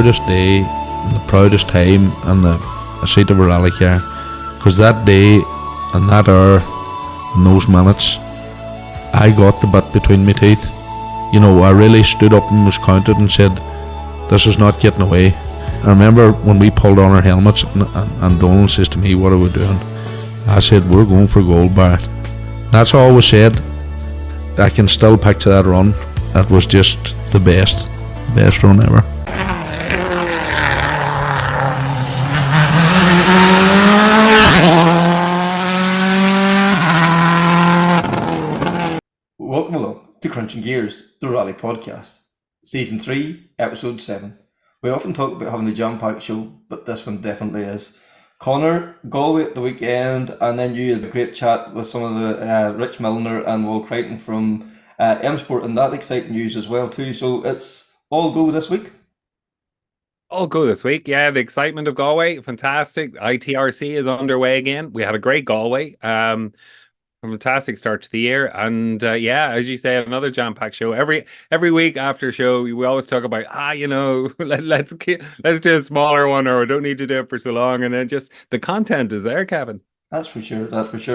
proudest day, and the proudest time, and the seat of a rally car, because that day and that hour and those minutes, I got the bit between my teeth. You know, I really stood up and was counted and said, this is not getting away. I remember when we pulled on our helmets and Donald says to me, what are we doing? I said, we're going for gold, Barrett. That's all we said. I can still picture that run. That was just the best run ever. Welcome along to Crunching Gears, the Rally Podcast, Season 3, Episode 7. We often talk about having a jam-packed show, but this one definitely is. Connor, Galway at the weekend, and then you had a great chat with some of the Rich Millener and Creighton from M-Sport, and that exciting news as well too. So it's all go this week? All go this week, yeah. The excitement of Galway, fantastic. ITRC is underway again. We had a great Galway. Fantastic start to the year, and yeah, as you say, another jam-packed show. Every week after show, we always talk about let's do a smaller one, or we don't need to do it for so long, and then just the content is there, Kevin. That's for sure.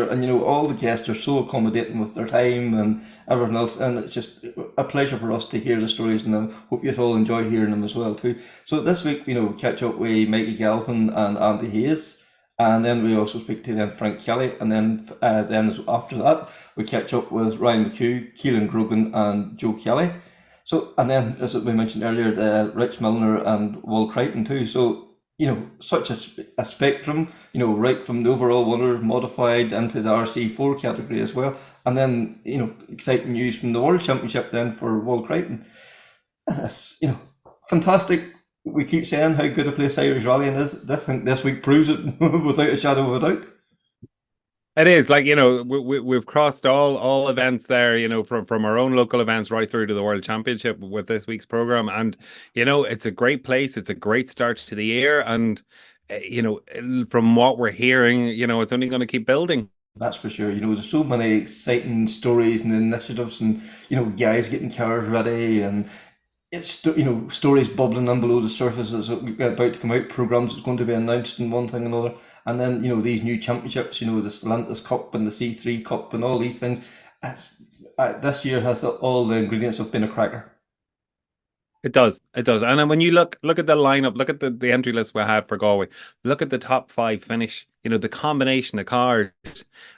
And you know, all the guests are so accommodating with their time and everything else, and it's just a pleasure for us to hear the stories, and I hope you all enjoy hearing them as well too. So this week, you know, we catch up with Mikie Galvin and Andy Hayes. And then we also speak to Frank Kelly, and then after that we catch up with Ryan McHugh, Keelan, Grogan, and Joe Kelly. So, and then as we mentioned earlier, Rich Millener and Creighton too. So, you know, such a spectrum. You know, right from the overall winner, modified, into the RC4 category as well, and then you know, exciting news from the World Championship then for Creighton. That's, you know, fantastic. We keep saying how good a place Irish rallying is. This week proves it without a shadow of a doubt. It is, like, you know, we've crossed all events there, you know, from our own local events right through to the World Championship with this week's program. And, you know, it's a great place. It's a great start to the year. And, you know, from what we're hearing, you know, it's only going to keep building. That's for sure. You know, there's so many exciting stories and initiatives, and, you know, guys getting cars ready, and it's, you know, stories bubbling in below the surface that's about to come out, programs that's going to be announced, and one thing and another. And then, you know, these new championships, you know, the Stellantis Cup and the C3 Cup and all these things. This year has all the ingredients of being a cracker. It does. And then when you look at the lineup, look at the entry list we had for Galway, look at the top 5 finish, you know, the combination of cars,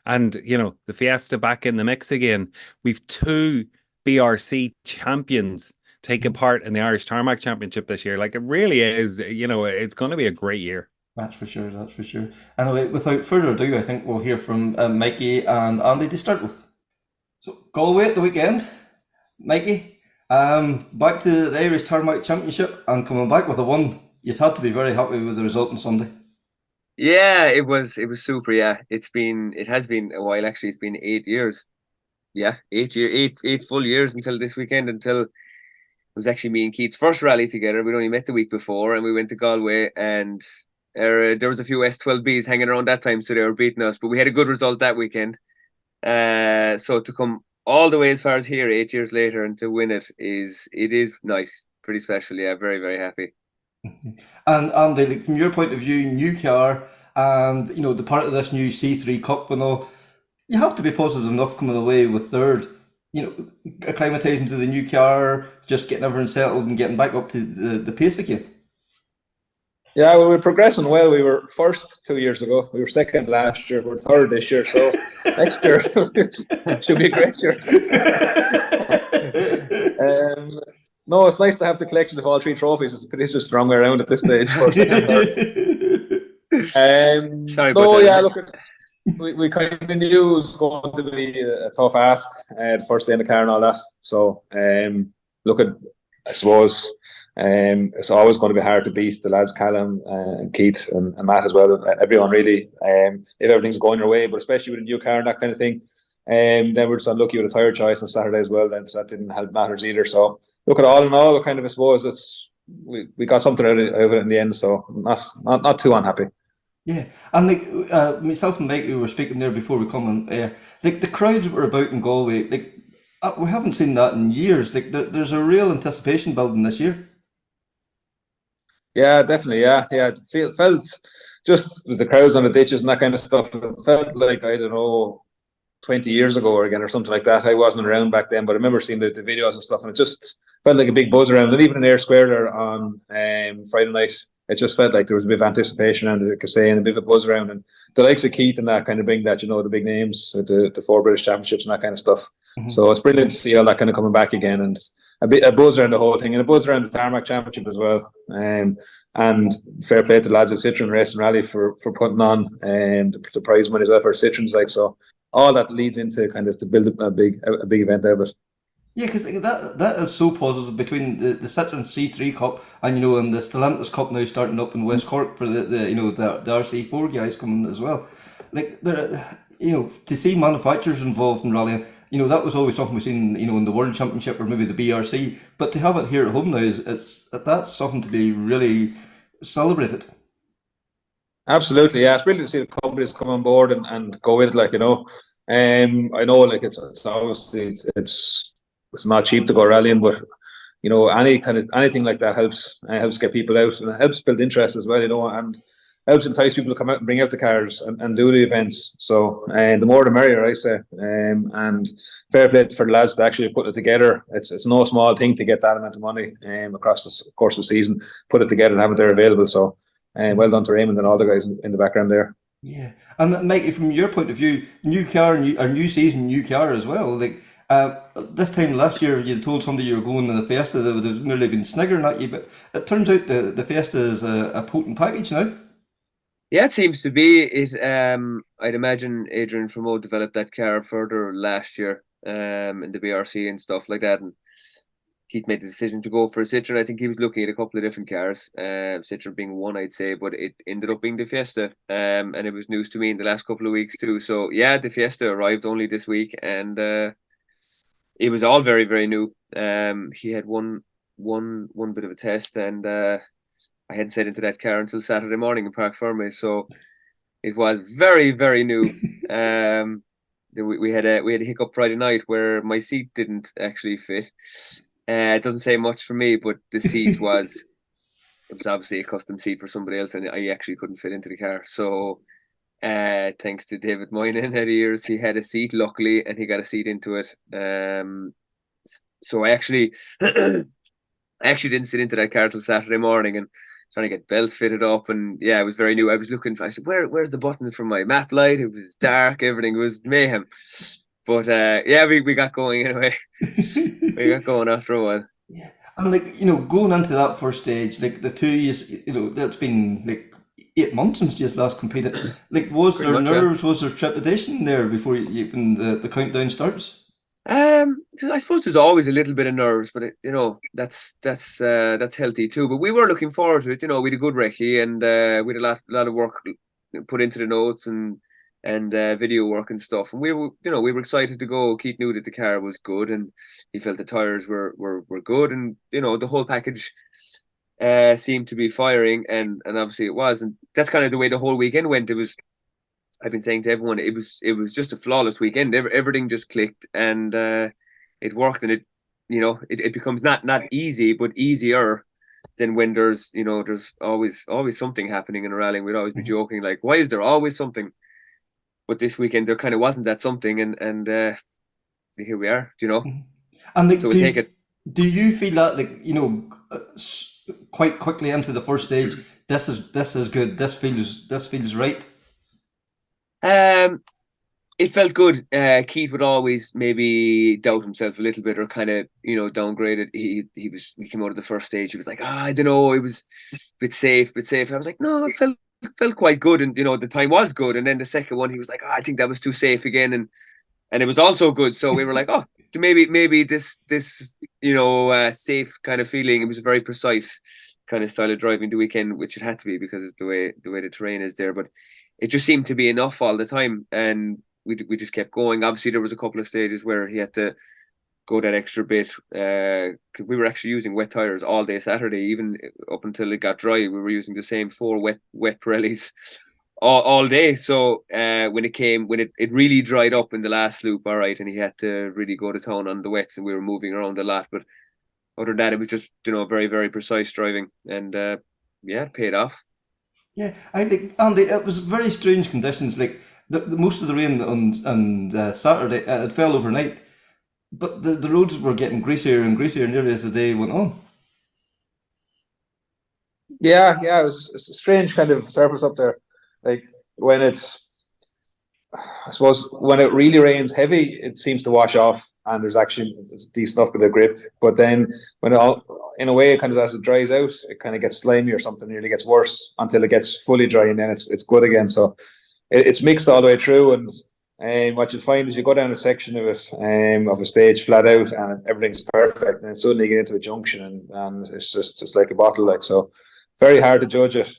and, you know, the Fiesta back in the mix again. We've 2 BRC champions taking part in the Irish Tarmac Championship this year. Like, it really is, you know, it's going to be a great year. That's for sure. Anyway, without further ado, I think we'll hear from Mikie and Andy to start with. So, Galway at the weekend. Mikie, back to the Irish Tarmac Championship and coming back with a win. You'd had to be very happy with the result on Sunday. Yeah, it was super. Yeah, it has been a while actually. It's been 8 years. Yeah, 8 full years until this weekend, until it was actually me and Keith's first rally together. We'd only met the week before, and we went to Galway, and there was a few S12Bs hanging around that time, so they were beating us. But we had a good result that weekend. So to come all the way as far as here 8 years later and to win it is nice, pretty special. Yeah, very, very happy. And Andy, like, from your point of view, new car, and you know, the part of this new C3 Cup and all, you have to be positive enough coming away with third. You know, acclimatising to the new car, just getting everything settled and getting back up to the pace again. Yeah, well, we're progressing well. We were first 2 years ago. We were second last year. We're third this year. So next year should be a great year. No, it's nice to have the collection of all 3 trophies. It's just the wrong way around at this stage. First and third. Sorry about that. Yeah, look, we kind of knew it was going to be a tough ask, the first day in the car and all that. So, look at, I suppose, it's always going to be hard to beat the lads Callum and Keith and Matt as well. Everyone really, if everything's going your way, but especially with a new car and that kind of thing. Then we're just unlucky with a tyre choice on Saturday as well. Then so that didn't help matters either. So look at all in all, kind of, I suppose we got something out of it in the end. So not too unhappy. Yeah, and like myself and Mike, we were speaking there before we come on air. Like the crowds that were about in Galway, like we haven't seen that in years. Like there's a real anticipation building this year. Yeah, definitely. Yeah. It felt just with the crowds on the ditches and that kind of stuff. It felt like, I don't know, 20 years ago again or something like that. I wasn't around back then, but I remember seeing the videos and stuff, and it just felt like a big buzz around. And even in Ayr Square there on Friday night, it just felt like there was a bit of anticipation and like I say, and a bit of a buzz around. And the likes of Keith and that kind of bring that, the big names, the four British championships and that kind of stuff. Mhm. So it's brilliant to see all that kind of coming back again, and a buzz around the whole thing, and a buzz around the Tarmac Championship as well. And fair play to the lads at Citroen Race and Rally for putting on the prize money as well for Citroens, like so. All that leads into kind of to build up a big event out of it. Yeah, because that is so positive between the Citroen C3 Cup and and the Stellantis Cup now starting up in West Cork for the RC4 guys coming as well. Like there, to see manufacturers involved in rallying, that was always something we've seen, in the World Championship or maybe the BRC. But to have it here at home now that's something to be really celebrated. Absolutely, yeah. It's brilliant to see the companies come on board and go with it. Like I know like it's obviously it's not cheap to go rallying, but anything like that helps get people out, and it helps build interest as well. And helps entice people to come out and bring out the cars and do the events. So the more the merrier, I say. And fair play for the lads that actually put it together. It's no small thing to get that amount of money across the course of the season, put it together and have it there available. So well done to Raymond and all the guys in the background there. Yeah, and Mikey, from your point of view, new car, new season, new car as well. Like this time last year, you told somebody you were going to the Fiesta, they would have nearly been sniggering at you. But it turns out the Fiesta is a potent package now. Yeah, it seems to be it. I'd imagine Adrian Framo developed that car further last year, in the BRC and stuff like that, and Keith made the decision to go for a Citroen. I think he was looking at a couple of different cars, Citroen being one, I'd say, but it ended up being the Fiesta. And it was news to me in the last couple of weeks too. So yeah, the Fiesta arrived only this week, and it was all very, very new. He had one bit of a test, and I hadn't set into that car until Saturday morning in Park Ferme, so it was very, very new. We had a hiccup Friday night where my seat didn't actually fit. It doesn't say much for me, but the seat it was obviously a custom seat for somebody else, and I actually couldn't fit into the car. So thanks to David Moynihan at Ears, he had a seat luckily, and he got a seat into it. So I actually didn't sit into that car till Saturday morning, and trying to get belts fitted up, and yeah, it was very new. I was looking for, I said, where's the button for my map light? It was dark, everything was mayhem. But yeah, we got going anyway. We got going after a while. Yeah, and going into that first stage, like the 2 years, that's been like 8 months since you just last competed. Like, was Pretty there much, yeah. nerves? Was there trepidation there before even the countdown starts? I suppose there's always a little bit of nerves, but that's healthy too. But we were looking forward to it. We had a good recce, and we had a lot of work put into the notes and video work and stuff. And we were excited to go. Keith knew that the car was good, and he felt the tires were good, and the whole package seemed to be firing, and obviously it was. And that's kind of the way the whole weekend went. I've been saying to everyone, it was just a flawless weekend. Everything just clicked, and it worked. And it becomes not easy, but easier than when there's always something happening in a rally. And we'd always be joking like, why is there always something? But this weekend there kind of wasn't that something, and here we are. And So we'll take it. Do you feel that quite quickly into the first stage? This is good. This feels right. It felt good. Keith would always maybe doubt himself a little bit, or kind of downgrade it. He came out of the first stage. He was like, I don't know, it was a bit safe. I was like, no, it felt quite good, and the time was good. And then the second one, he was like, I think that was too safe again, and it was also good. So we were like, oh, maybe this safe kind of feeling. It was a very precise kind of style of driving the weekend, which it had to be because of the way the terrain is there. But it just seemed to be enough all the time, and we just kept going. Obviously, there was a couple of stages where he had to go that extra bit. We were actually using wet tires all day Saturday, even up until it got dry. We were using the same 4 wet Pirellis all day. So when it really dried up in the last loop, all right, and he had to really go to town on the wets, and we were moving around a lot. But other than that, it was just very, very precise driving, and it paid off. Yeah, I think, Andy, it was very strange conditions. Like most of the rain on Saturday, it fell overnight, but the roads were getting greasier and greasier nearly as the day went on. Yeah, it was a strange kind of surface up there. Like when I suppose when it really rains heavy, it seems to wash off, and there's actually a decent enough bit of grip. But then when in a way, it kind of as it dries out, it kind of gets slimy or something. Nearly gets worse until it gets fully dry, and then it's good again. So it's mixed all the way through, and what you'll find is you go down a section of it of a stage flat out, and everything's perfect, and then suddenly you get into a junction, and it's like a bottle, like so. Very hard to judge it.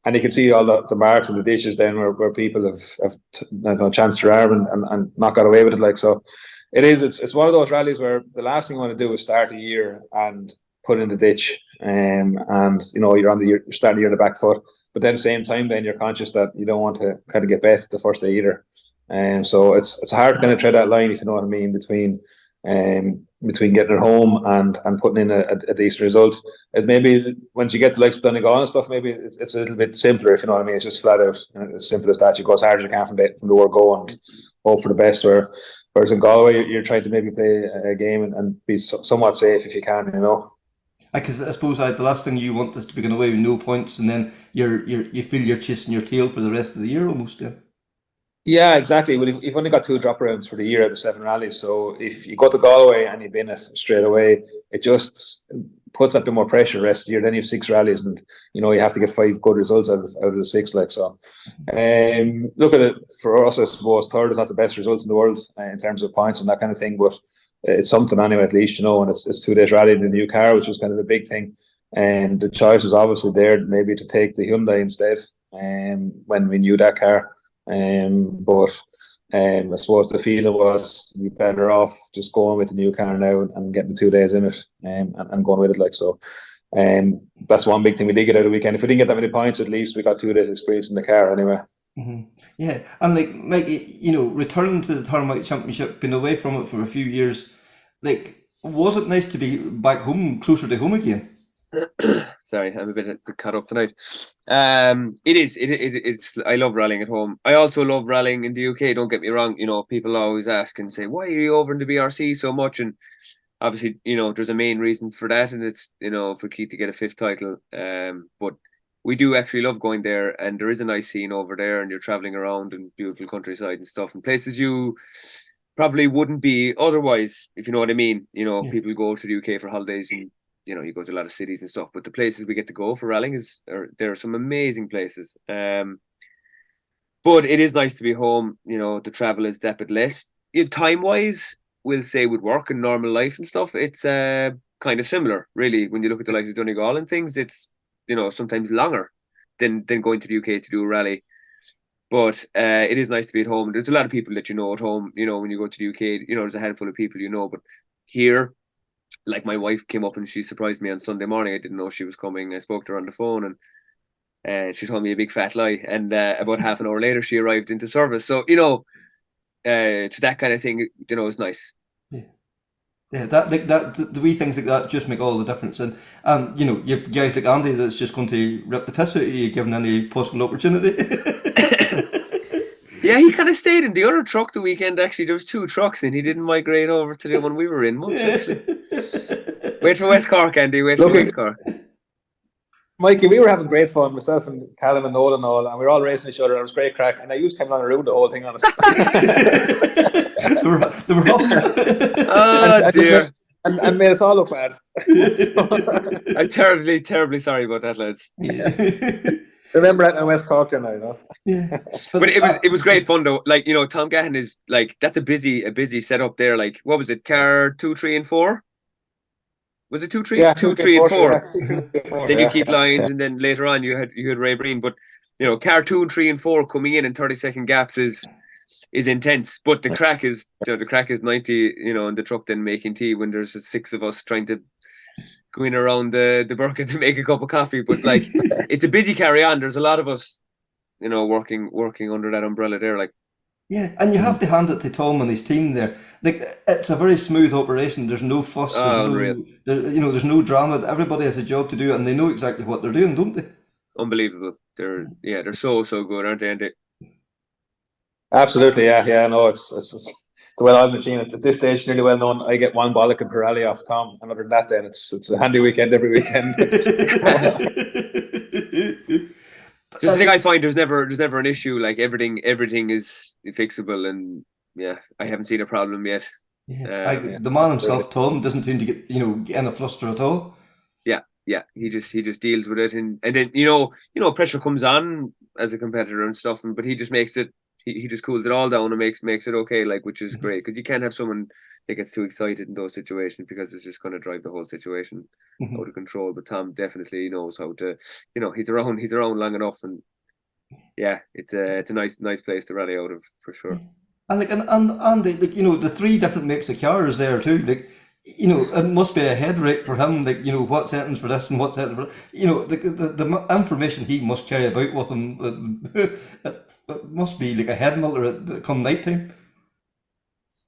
And you can see all the marks and the ditches then where people have chanced their arm and not got away with it. Like so, it's one of those rallies where the last thing you want to do is start a year and put in the ditch, and you're starting the year on the back foot. But then at the same time, then you're conscious that you don't want to kind of get bet the first day either. So it's hard to kind of tread that line, if you know what I mean, between getting it home and putting in a decent result. It maybe once you get to like Donegal and stuff, maybe it's a little bit simpler, if you know what I mean. It's just flat out and as simple as that. You go as hard as you can from the word go and hope for the best. Whereas in Galway, you're trying to maybe play a game and be somewhat safe if you can, you know. Because I suppose the last thing you want is to be going away with no points, and then you feel you're chasing your tail for the rest of the year almost. Yeah. Yeah, exactly. Well, you've only got 2 drop rounds for the year out of 7 rallies. So if you go to Galway and you win it straight away, it just puts up a bit more pressure the rest of the year. Then you have 6 rallies, and you have to get 5 good results out of the 6. Like so, look at it for us. I suppose third is not the best result in the world in terms of points and that kind of thing, but it's something anyway, at least, and it's 2 days rally in the new car, which was kind of a big thing. And the choice was obviously there, maybe to take the Hyundai instead. When we knew that car. But I suppose the feeling was you're better off just going with the new car now and getting 2 days in it and going with it, like so. That's one big thing we did get out of the weekend. If we didn't get that many points, at least we got 2 days experience in the car anyway. Mm-hmm. Yeah, and like Mikie, returning to the Tarmac Championship, been away from it for a few years. Like, was it nice to be back home, closer to home again? Sorry, I'm a bit cut up tonight. It is. It's. I love rallying at home. I also love rallying in the UK. Don't get me wrong. People always ask and say, "Why are you over in the BRC so much?" And obviously, there's a main reason for that, and it's for Keith to get a 5th title. But we do actually love going there, and there is a nice scene over there, and you're traveling around in beautiful countryside and stuff, and places you probably wouldn't be otherwise, if you know what I mean. Yeah. People go to the UK for holidays and. You go to a lot of cities and stuff, but the places we get to go for rallying there are some amazing places. But it is nice to be home. The travel is that bit less. Time wise, we'll say with work and normal life and stuff, it's kind of similar, really. When you look at the likes of Donegal and things, it's sometimes longer than going to the UK to do a rally. But it is nice to be at home. There's a lot of people that at home. When you go to the UK, there's a handful of people but here. Like my wife came up and she surprised me on Sunday morning. I didn't know she was coming. I spoke to her on the phone and she told me a big fat lie. And about half an hour later, she arrived into service. So, it's that kind of thing, is nice. Yeah, the wee things like that just make all the difference. And you have guys like Andy that's just going to rip the piss out of you given any possible opportunity. Yeah, he kind of stayed in the other truck the weekend. Actually, there was 2 trucks and he didn't migrate over to the one we were in much, actually. Wait for West Cork, Andy. Wait for West Cork. Mikie, we were having great fun, myself and Callum and Nolan and all, and we were all racing each other, and it was great crack. And I used came on and ruined the whole thing on us. They were rough. Oh, dear. And made us all look bad. I'm terribly sorry about that, lads. Yeah. Remember that in West Cork now, Yeah. But it was great fun though. Like, Tom Gahan is like, that's a busy setup there. Like, what was it? Car 2, 3, and 4? Was it 2, 3? Yeah, 2, 3, and 4. Yeah. Then you Keith Lyons, and then later on you had Ray Breen. But car 2 and 3 and 4 coming in 30-second gaps is intense. But the crack is 90. In the truck then making tea when there's 6 of us trying to go in around the Birkin to make a cup of coffee. But like, it's a busy carry on. There's a lot of us, working under that umbrella there. Like, Yeah, and you have to hand it to Tom and his team there. Like it's a very smooth operation. There's no fuss. There's Oh, unreal. no, there's no drama. Everybody has a job to do, and they know exactly what they're doing, don't they? Unbelievable. They're so good, aren't they? And Absolutely, yeah. No, it's a well-oiled machine at this stage. Nearly well known. I get one bollock per rally off Tom, and other than that, then it's a handy weekend every weekend. just the thing I find there's never an issue. Like everything is fixable, and yeah, I haven't seen a problem yet. The man himself, Tom, doesn't seem to get in a fluster at all. Yeah. He just deals with it, and then pressure comes on as a competitor and stuff, but he just makes it. He just cools it all down and makes it okay, like, which is great, because you can't have someone that gets too excited in those situations, because it's just going to drive the whole situation out of control. But Tom definitely knows how to, he's around long enough, and yeah, it's a nice place to rally out of, for sure. And the three different makes of cars there too. Like, it must be a head rake for him. Like, what settings for this and what settings for the information he must carry about with him. It must be like a head melter come night time.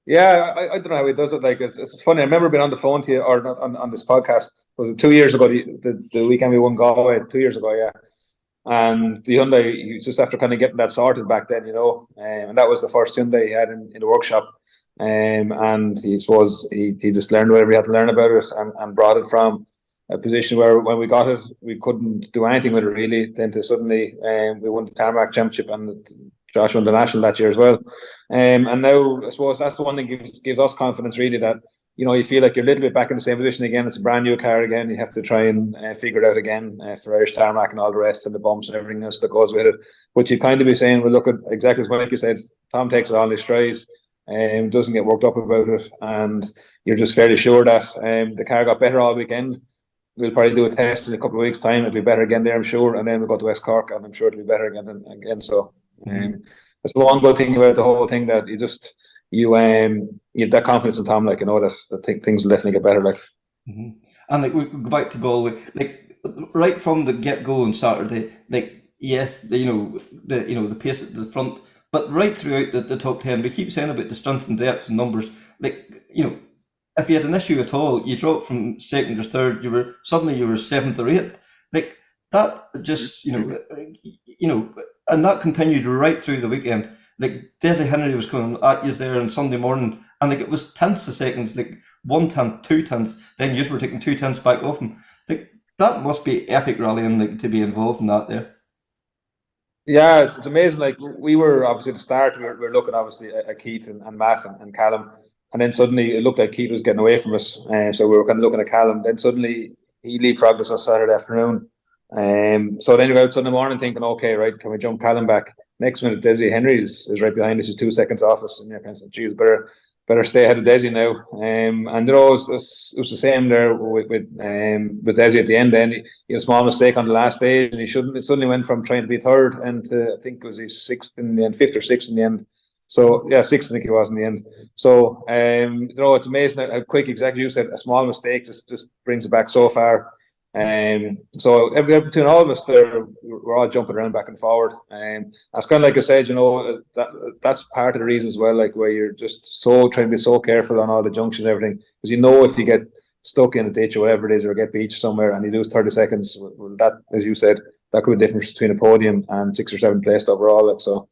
Yeah, I don't know how he does it. Like it's funny. I remember being on the phone to you, or not, on this podcast. Was it 2 years ago? The weekend we won Galway 2 years ago. Yeah, and the Hyundai, he was just after kind of getting that sorted back then, and that was the first Hyundai he had in the workshop. And he just learned whatever he had to learn about it, and brought it from a position where when we got it, we couldn't do anything with it really. Then to suddenly, we won the Tarmac Championship, and Josh won the National that year as well. And now I suppose that's the one thing gives us confidence really, that you feel like you're a little bit back in the same position again. It's a brand new car again. You have to try and figure it out again for Irish tarmac and all the rest, and the bumps and everything else that goes with it. But you kind of be saying, well, look at exactly as Mike said. Tom takes it on his stride. Doesn't get worked up about it, and you're just fairly sure that the car got better all weekend. We'll probably do a test in a couple of weeks' time. It'll be better again there, I'm sure, and then we'll go to West Cork, and I'm sure it'll be better again. So that's the one good thing about the whole thing, that you have that confidence in Tom, like, that things will definitely get better, like. And like, we go back to Galway, like right from the get go on Saturday, like, yes, the pace at the front, but right throughout the top 10, we keep saying about the strength and depth and numbers. Like, if you had an issue at all, you dropped from second or third, you were 7th or 8th. Like that, just and that continued right through the weekend. Like Desi Henry was coming at you there on Sunday morning, and like it was tenths of seconds, like 1/10, 2/10. Then you were taking 2/10 back off him. Like that must be epic rallying, like, to be involved in that there. Yeah, it's amazing. Like, we were obviously at the start, we were looking obviously at Keith and Matt and Callum, and then suddenly it looked like Keith was getting away from us, so we were kind of looking at Callum. Then suddenly he leapfrogged us on Saturday afternoon. So then you go out Sunday morning thinking, okay, right, can we jump Callum back? Next minute, Desi Henry is right behind us. He's 2 seconds off us, and you're kind of saying, geez, better stay ahead of Desi now. And it was the same there with Desi at the end. Then he had a small mistake on the last stage, and he shouldn't. It suddenly went from trying to be third, and I think it was his sixth in the end, fifth or sixth in the end. So yeah, sixth I think he was in the end. So it's amazing how quick, exactly you said, a small mistake just brings it back so far. So between all of us there, we're all jumping around back and forward. That's kind of like I said, that's part of the reason as well, like, where you're just so trying to be so careful on all the junctions and everything, because if you get stuck in a ditch or whatever it is, or get beached somewhere and you lose 30 seconds, well, that, as you said, that could be the difference between a podium and 6th or 7th place overall. Like, so,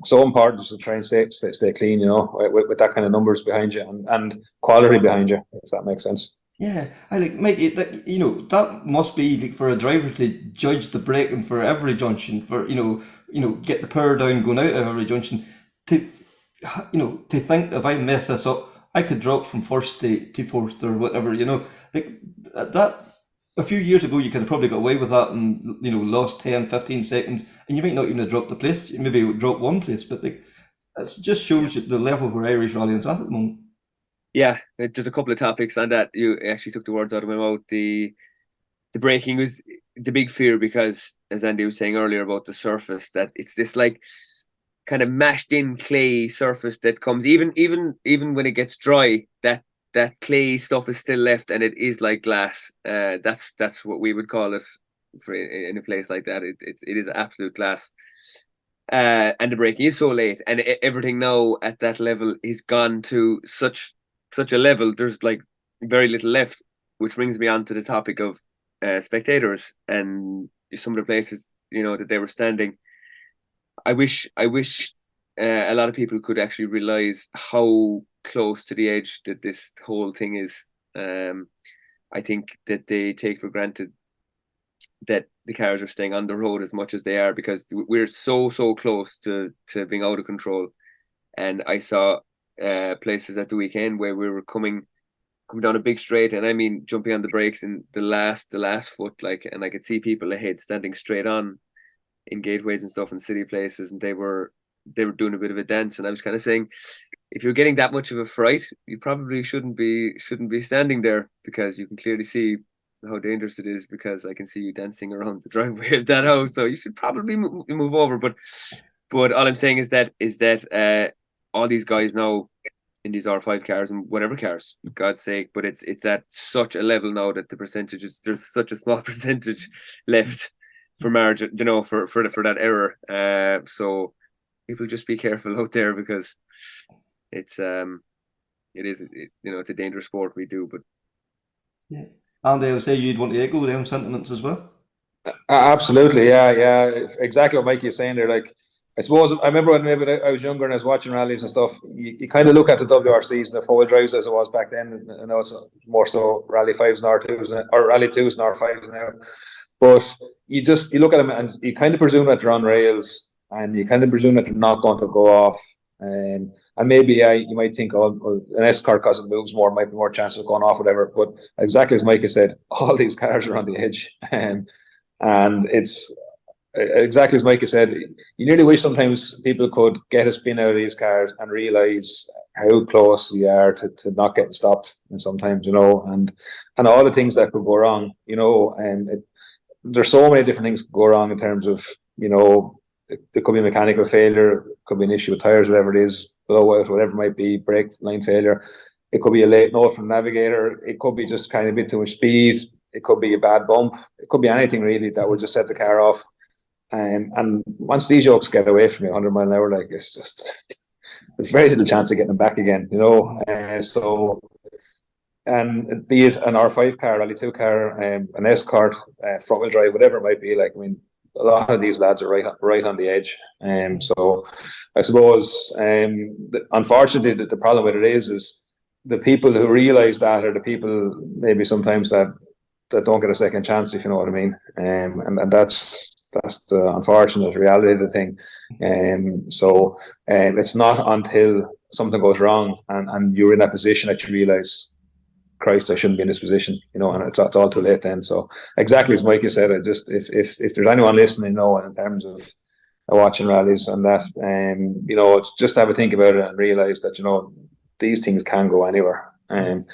so important is to try and stay clean, with that kind of numbers behind you and quality behind you, if that makes sense. Yeah, I think, Mike, that must be like for a driver to judge the braking for every junction, for get the power down going out of every junction, to to think, if I mess this up, I could drop from first to fourth or whatever, like that. A few years ago, you could have probably got away with that and lost 10, 15 seconds, and you might not even have dropped the place. You maybe drop one place, but like it just shows you the level where Irish rallying's at the moment. Yeah, just a couple of topics on that. You actually took the words out of my mouth. The braking was the big fear, because, as Andy was saying earlier about the surface, that it's this like kind of mashed in clay surface that comes even when it gets dry, that clay stuff is still left, and it is like glass. That's what we would call it in a place like that. It is absolute glass. and the braking is so late, and everything now at that level is gone to such a level. There's like very little left, which brings me on to the topic of spectators and some of the places that they were standing. I wish a lot of people could actually realize how close to the edge that this whole thing is. I think that they take for granted that the cars are staying on the road as much as they are, because we're so close to being out of control. And I saw places at the weekend where we were coming down a big straight, and I mean jumping on the brakes in the last foot, like, and I could see people ahead standing straight on in gateways and stuff in city places, and they were doing a bit of a dance. And I was kind of saying, if you're getting that much of a fright, you probably shouldn't be standing there, because you can clearly see how dangerous it is, because I can see you dancing around the driveway of that house. So you should probably move over. But all I'm saying is that all these guys now in these R5 cars and whatever cars, for God's sake, but it's at such a level now that the percentages, there's such a small percentage left for margin, for that error. So people just be careful out there, because it's it's a dangerous sport we do. But Yeah. And I would say you'd want to echo them sentiments as well. Absolutely, yeah, exactly what Mikey is saying there. Like, I suppose I remember when maybe I was younger and I was watching rallies and stuff. You kind of look at the WRCs and the four-wheel drives as it was back then. I know it's more so Rally 5s and R2s, or Rally 2s and R5s now. But you look at them and you kind of presume that they're on rails, and you kind of presume that they're not going to go off. And maybe you might think, oh, an S car, because it moves more, might be more chances of going off, whatever. But exactly as Mikey said, all these cars are on the edge. And it's exactly as Mikey said, you nearly wish sometimes people could get a spin out of these cars and realise how close you are to not getting stopped. And sometimes, and all the things that could go wrong, and there's so many different things that could go wrong in terms of, it could be mechanical failure, it could be an issue with tires, whatever it is, blowout, whatever it might be, brake line failure. It could be a late note from the navigator. It could be just kind of a bit too much speed. It could be a bad bump. It could be anything really that would just set the car off. And once these yokes get away from you 100 mile an hour, like, it's just, there's very little chance of getting them back again, So, and be it an R5 car, Rally 2 car, an S car, front wheel drive, whatever it might be, like, I mean, a lot of these lads are right on the edge. So I suppose, unfortunately, the problem with it is the people who realise that are the people maybe sometimes that don't get a second chance, if you know what I mean. And that's the unfortunate reality of the thing. So it's not until something goes wrong and you're in that position that you realise, Christ, I shouldn't be in this position, and it's all too late then. So exactly as Mikey said, I just if there's anyone listening, in terms of watching rallies and that, just have a think about it and realise that these things can go anywhere. And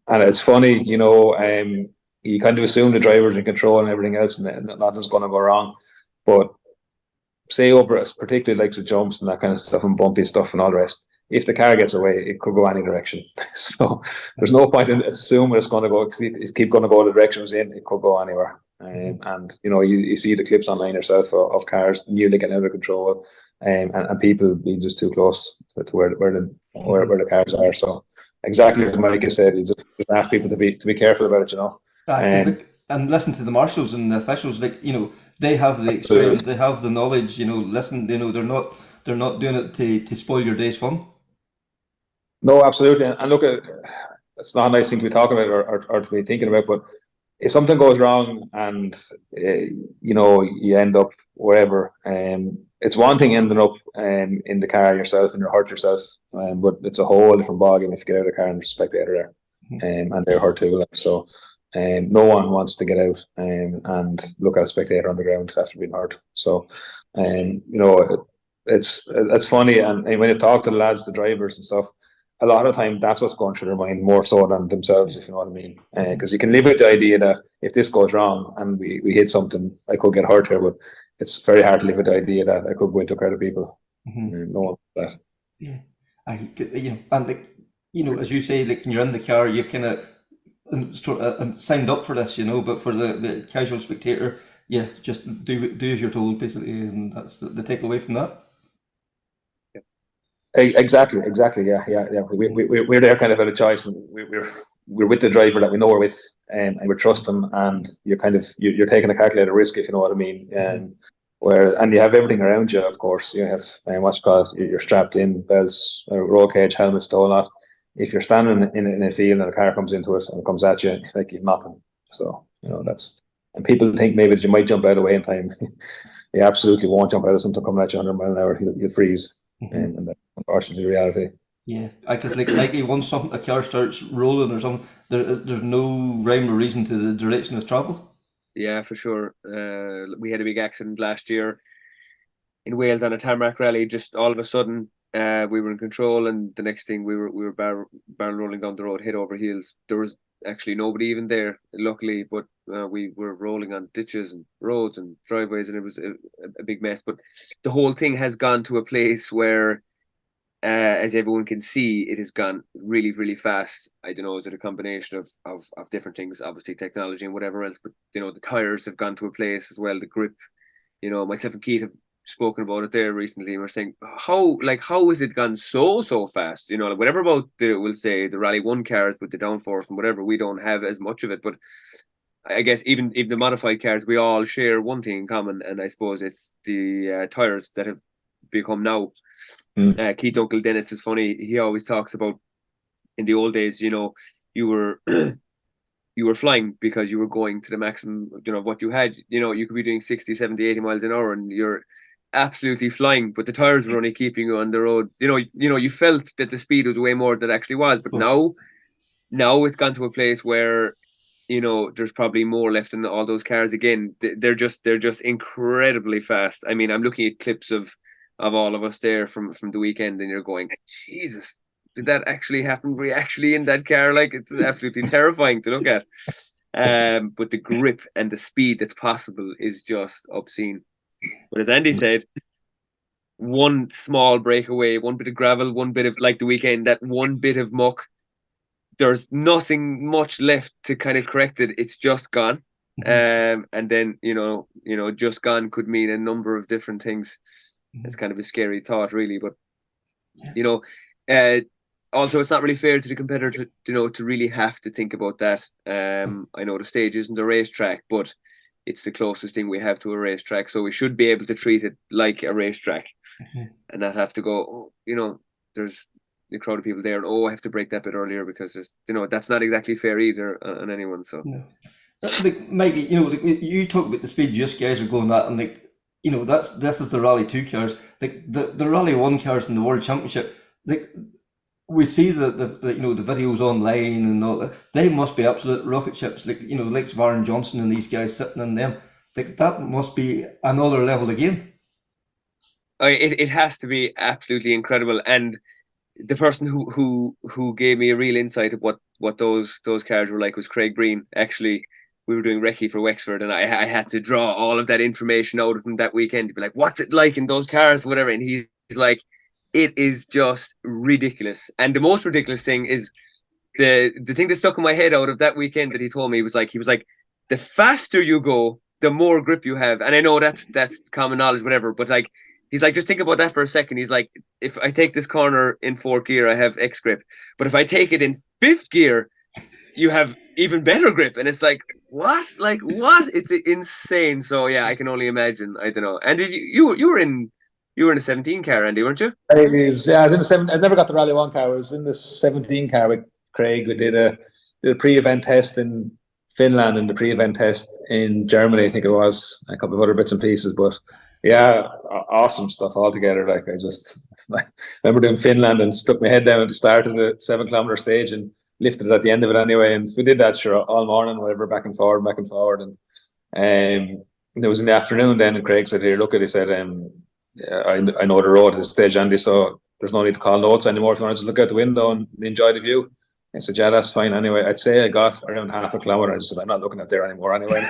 it's funny, you kind of assume the driver's in control and everything else, and nothing's going to go wrong. But say over us, particularly like the jumps and that kind of stuff and bumpy stuff and all the rest, if the car gets away, it could go any direction. So there's no point in assuming it's going to go, keep going to go the direction it's in. It could go anywhere. And you see the clips online yourself of cars nearly getting out of control, and people being just too close to where the cars are. So exactly as Mike said, you just ask people to be careful about it. And listen to the marshals and the officials, they have the experience, they have the knowledge. Listen, they're not doing it to spoil your day's fun. No, absolutely. And look, it's not a nice thing to be talking about or to be thinking about, but if something goes wrong and you end up wherever, it's one thing ending up in the car yourself and you hurt yourself, but it's a whole different ballgame if you get out of the car and there's a spectator there, and they're hurt too. So no one wants to get out and look at a spectator on the ground after being hurt. So it's funny, and when you talk to the lads, the drivers and stuff, a lot of time that's what's going through their mind more so than themselves, if you know what I mean. Because you can live with the idea that if this goes wrong and we hit something, I could get hurt here, but it's very hard to live with the idea that I could go into a crowd of people. No one that. Yeah, and as you say, like when you're in the car, you've kind of signed up for this, but for the casual spectator, yeah, just do as you're told, basically, and that's the takeaway from that. Exactly. Yeah. We're there kind of at a choice, and we're with the driver that we know we're with, and we trust them, and you're taking a calculated risk, if you know what I mean. And you have everything around you, of course. You have what's called, you're strapped in, belts, roll cage, helmets, the whole lot. If you're standing in a field and a car comes into it and comes at you, like you've nothing. So that's. And people think maybe that you might jump out of the way in time. You absolutely won't jump out of something coming at you 100 miles an hour. You'll freeze. And that's unfortunately the reality. Yeah, because like once a car starts rolling or something, there's no rhyme or reason to the direction of travel. Yeah, for sure. We had a big accident last year in Wales on a tarmac rally. Just all of a sudden, we were in control, and the next thing we were barrel rolling down the road, head over heels. There was actually nobody even there, luckily, but we were rolling on ditches and roads and driveways, and it was a big mess. But the whole thing has gone to a place where, as everyone can see, it has gone really, really fast. I don't know, is it a combination of different things, obviously technology and whatever else, but the tires have gone to a place as well, the grip. Myself and Keith have spoken about it there recently, and we're saying how has it gone so fast? Whatever about we'll say the Rally 1 cars with the downforce and whatever, we don't have as much of it, but I guess even the modified cars, we all share one thing in common, and I suppose it's the tires that have become now. Keith's uncle Dennis is funny. He always talks about, in the old days, you were you were flying because you were going to the maximum of what you had. You could be doing 60, 70, 80 miles an hour and you're absolutely flying, but the tires were only keeping you on the road. You felt that the speed was way more than it actually was, but now it's gone to a place where there's probably more left in all those cars. Again, they're just incredibly fast. I mean, I'm looking at clips of all of us there from the weekend, and you're going, Jesus, did that actually happen? Were we actually in that car? Like, it's absolutely terrifying to look at. But the grip and the speed that's possible is just obscene. But as Andy said, one small breakaway, one bit of gravel, one bit of, like the weekend, that one bit of muck, there's nothing much left to kind of correct it. It's just gone. And then, just gone could mean a number of different things. It's kind of a scary thought, really. But, also it's not really fair to the competitor to really have to think about that. I know the stage isn't a racetrack, but it's the closest thing we have to a racetrack. So we should be able to treat it like a racetrack and not have to go, there's the crowd of people there, and I have to break that bit earlier because there's, that's not exactly fair either on anyone. So, like Mikie, you talk about the speed you guys are going at, and this is the Rally 2 cars. Like the Rally 1 cars in the World Championship, like we see the videos online and all that. They must be absolute rocket ships. Like the likes of Aaron Johnson and these guys sitting in them. Like that must be another level again. It has to be absolutely incredible. And the person who gave me a real insight of what those cars were like was Craig Breen. Actually, we were doing recce for Wexford, and I had to draw all of that information out of him that weekend to be like, what's it like in those cars, whatever. And he's like, it is just ridiculous. And the most ridiculous thing is the thing that stuck in my head out of that weekend that he told me was like, the faster you go, the more grip you have. And I know that's common knowledge, whatever, but like, he's like, just think about that for a second. He's like, if I take this corner in 4th gear, I have X grip. But if I take it in 5th gear, you have even better grip. And it's like, what? Like, what? It's insane. So yeah, I can only imagine. I don't know. And you were in a 17 car, Andy, weren't you? I was in the 7. I never got the Rally 1 car. I was in the 17 car with Craig. We did a pre-event test in Finland and the pre-event test in Germany, I think it was, a couple of other bits and pieces. But yeah, awesome stuff altogether. Like, I just remember doing Finland and stuck my head down at the start of the 7-kilometer stage and lifted it at the end of it anyway. And we did that all morning, whatever, back and forward. And it was in the afternoon then, and Craig said, "Here, look at it." He said, I know the road at this stage, Andy, so there's no need to call notes anymore. If you want to just look out the window and enjoy the view. I said, yeah, that's fine anyway. I'd say I got around half a kilometre. I just said, I'm not looking at there anymore anyway.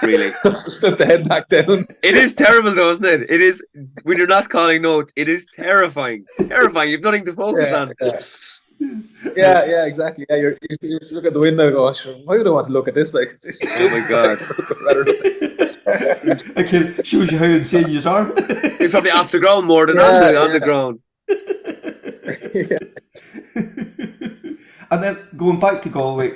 Really? Stood the head back down. It is terrible though, isn't it? It is, when you're not calling notes, it is terrifying. Terrifying. You've nothing to focus on. Yeah, exactly. Yeah, you just look at the window and go, sure, why would I want to look at this? Like, this Oh my God. It shows you how insane you are. He's probably off the ground more than on the ground. Yeah. And then going back to Galway,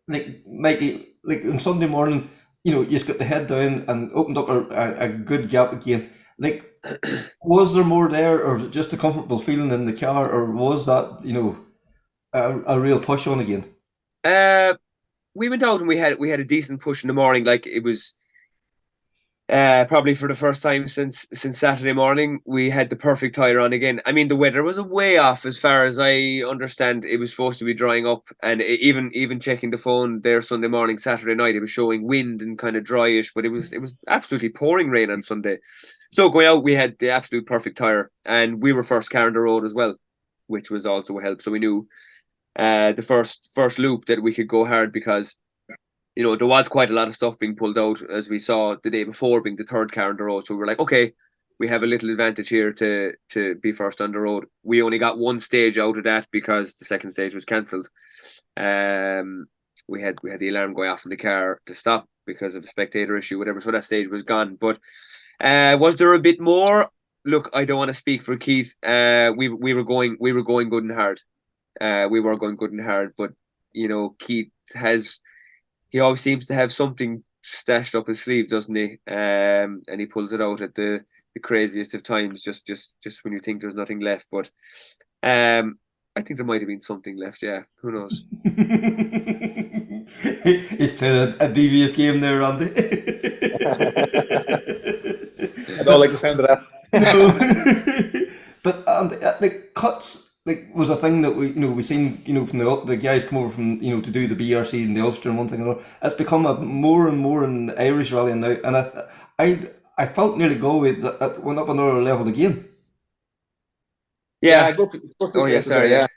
like Mikey, like on Sunday morning, you just got the head down and opened up a good gap again. Like, was there more there, or just a comfortable feeling in the car, or was that a real push on again? We went out and we had a decent push in the morning. Like, it was probably for the first time since Saturday morning, we had the perfect tire on again. I mean, the weather was way off as far as I understand. It was supposed to be drying up, and even checking the phone there Sunday morning, Saturday night, it was showing wind and kind of dryish, but it was absolutely pouring rain on Sunday. So going out, we had the absolute perfect tire, and we were first car on the road as well, which was also a help. So we knew the first loop that we could go hard, because there was quite a lot of stuff being pulled out, as we saw the day before, being the third car on the road. So we were like, okay, we have a little advantage here to be first on the road. We only got one stage out of that because the second stage was cancelled. We had the alarm going off in the car to stop because of a spectator issue, whatever. So that stage was gone. But was there a bit more? Look, I don't want to speak for Keith. We were going good and hard. We were going good and hard, but Keith he always seems to have something stashed up his sleeve, doesn't he? And he pulls it out at the craziest of times, just when you think there's nothing left. But I think there might have been something left. Yeah, who knows? He's playing a devious game there, Randy. I don't like the sound of that. No. But the cuts was a thing that we seen from the guys come over from to do the BRC and the Ulster and one thing and another. It's become a more and more in Irish rally now, and I felt nearly Galway that went up another level again. Yeah. Go Oh yeah, sorry. Yeah.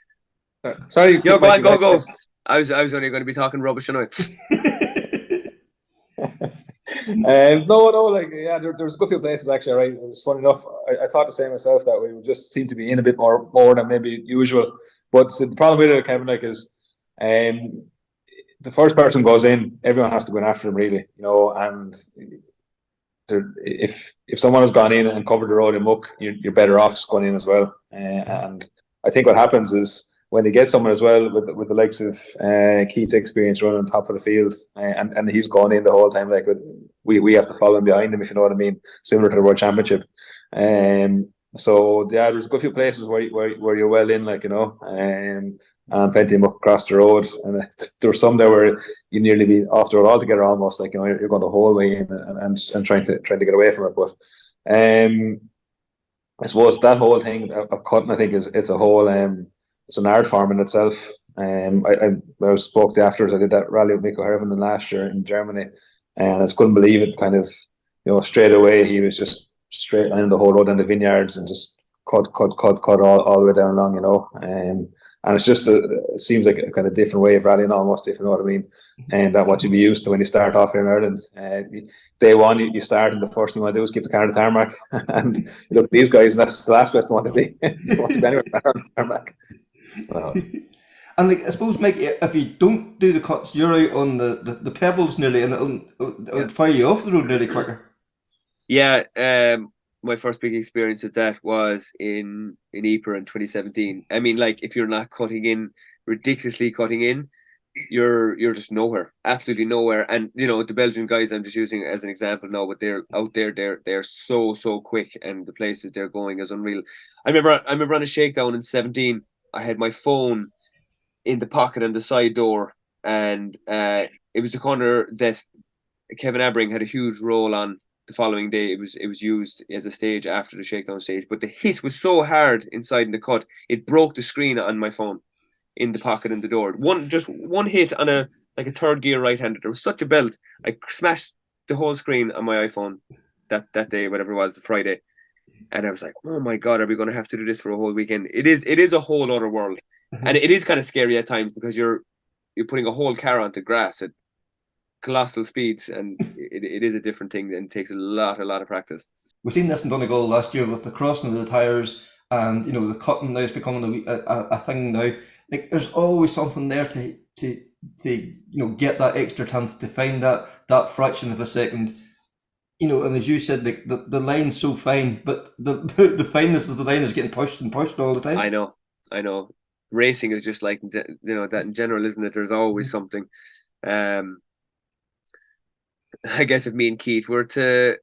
Sorry. Yo, go on, go. I was only going to be talking rubbish anyway. No, like, yeah, there's a good few places actually, right? It was funny enough. I thought the same myself, that we just seemed to be in a bit more than maybe usual. But the problem with it, Kevin, like, is the first person goes in, everyone has to go in after them, really, and if someone has gone in and covered the road in muck, you're better off just going in as well. And I think what happens is, when they get someone as well with the likes of Keith's experience running on top of the field, and he's gone in the whole time, like, we have to follow him behind him, if you know what I mean, similar to the World Championship. So yeah, there's a good few places where you're well in, like, and plenty of muck across the road, and there were some there where you nearly be off the road altogether, almost, like, you're going the whole way in and trying to get away from it. But I suppose that whole thing of cutting, I think it's a whole it's an art form in itself. I spoke to afterwards. I did that rally with Mikie Galvin last year in Germany, and I just couldn't believe it. Kind of, straight away he was just straight line the whole road down the vineyards and just cut all the way down along, and it's just it seems like a kind of different way of rallying, almost, if you know what I mean. And that what you'd be used to when you start off here in Ireland. Day one, you start, and the first thing you want to do is keep the car on the tarmac. And you look at these guys, and that's the last place they want to be. They want to be anywhere on the tarmac. Wow. And I suppose, Mike, if you don't do the cuts, you're out on the pebbles nearly, and it'll fire you off the road nearly quicker. Yeah, my first big experience with that was in Ypres in 2017. I mean, like, if you're not ridiculously cutting in, you're just nowhere, absolutely nowhere. And the Belgian guys, I'm just using it as an example now, but they're out there, they're so quick, and the places they're going is unreal. I remember on a shakedown in 17, I had my phone in the pocket on the side door, and it was the corner that Kevin Abring had a huge roll on the following day. It was used as a stage after the shakedown stage, but the hit was so hard inside in the cut, it broke the screen on my phone in the pocket in the door. One hit on a third gear right-hander. There was such a belt. I smashed the whole screen on my iPhone that day, whatever it was, the Friday. And I was like, oh my God, are we going to have to do this for a whole weekend? It is a whole other world. And it is kind of scary at times, because you're putting a whole car onto grass at colossal speeds, and it is a different thing, and it takes a lot of practice. We've seen this in Donegal last year with the crossing of the tyres and the cutting now is becoming a thing now. Like there's always something there to get that extra chance, to find that fraction of a second. And as you said, the line's so fine, but the fineness of the line is getting pushed and pushed all the time. I know. Racing is just like that in general, isn't it? There's always something. I guess if me and Keith were to,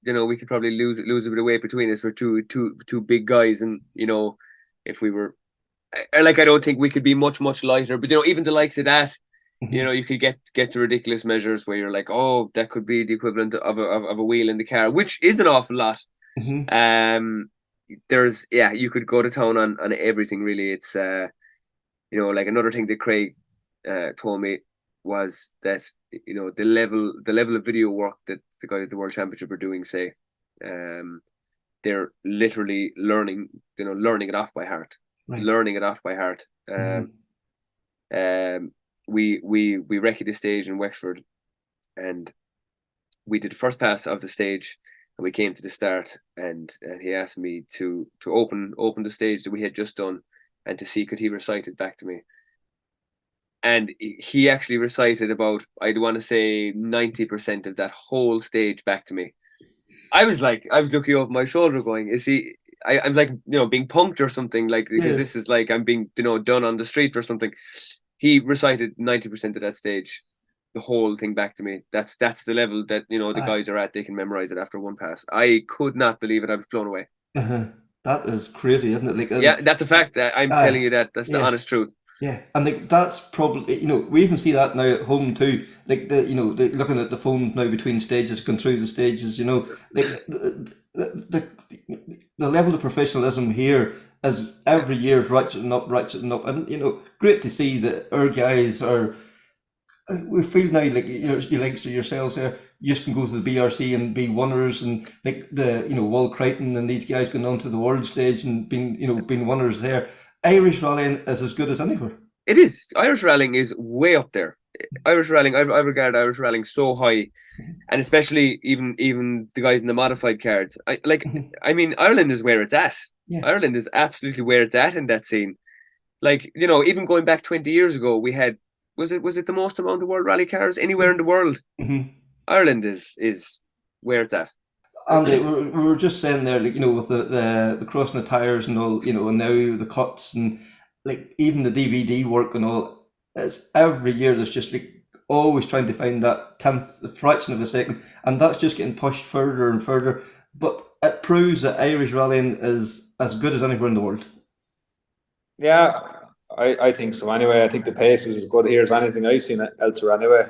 we could probably lose a bit of weight between us. We're two big guys, and if we were, I don't think we could be much lighter. But even the likes of that, you could get to ridiculous measures where you're like, oh, that could be the equivalent of a wheel in the car, which is an awful lot. There's you could go to town on everything really. It's like another thing that Craig told me was that the level of video work that the guys at the World Championship are doing, say, they're literally learning it off by heart. Right. Learning it off by heart. We recce the stage in Wexford, and we did the first pass of the stage, and we came to the start, and he asked me to open the stage that we had just done, and to see could he recite it back to me. And he actually recited about, I'd want to say 90% of that whole stage back to me. I was looking over my shoulder going, is he, I'm like, being punked or something, like, because this is like, I'm being, done on the street or something. He recited 90% of that stage, the whole thing back to me. That's the level that, the guys are at. They can memorize it after one pass. I could not believe it. I was blown away. That is crazy, isn't it? Like, that's a fact. I'm telling you that. That's the honest truth. Yeah, and that's probably, we even see that now at home too. Like looking at the phone now between stages, going through the stages. Like the level of professionalism here is every year ratcheting up, and great to see that our guys are. We feel now like you like yourselves there. You just can go to the BRC and be winners, and like the World Creighton and these guys going on to the world stage and being winners there. Irish rallying is as good as anywhere. It is. Irish rallying is way up there. Irish rallying, I regard Irish rallying so high, and especially even the guys in the modified cards. I mean, Ireland is where it's at. Yeah. Ireland is absolutely where it's at in that scene. Like, even going back 20 years ago, we had was it the most amount of World Rally cars anywhere in the world? Ireland is where it's at. And we were just saying there, like, with the crossing the tires and all, and now the cuts and like even the DVD work and all. It's every year there's just like always trying to find that the fraction of a second, and that's just getting pushed further and further. But it proves that Irish rallying is as good as anywhere in the world. Yeah, I think so. Anyway, I think the pace is as good here as anything I've seen elsewhere. Anyway,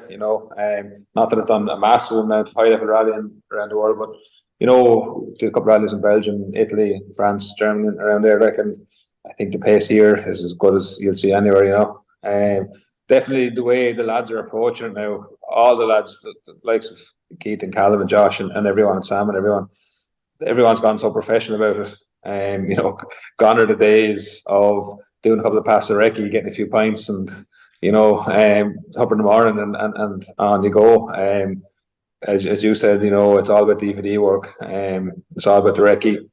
not that I've done a massive amount of high level rallying around the world, but. Did a couple of rallies in Belgium, Italy, France, Germany, around there. And I think the pace here is as good as you'll see anywhere. Definitely the way the lads are approaching it now. All the lads, the likes of Keith and Calvin and Josh and everyone, and Sam and everyone's gone so professional about it. Gone are the days of doing a couple of passes of recce, getting a few pints, and up in the morning and on you go. As you said, it's all about DVD work. It's all about the recce,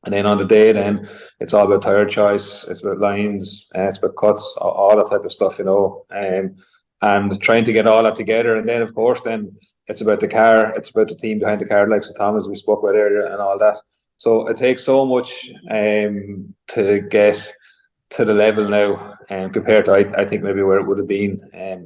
and then on the day, then it's all about tire choice. It's about lines, it's about cuts, all that type of stuff. And trying to get all that together, and then of course, then it's about the car. It's about the team behind the car, like Thomas we spoke about earlier, and all that. So it takes so much to get to the level now, compared to I think maybe where it would have been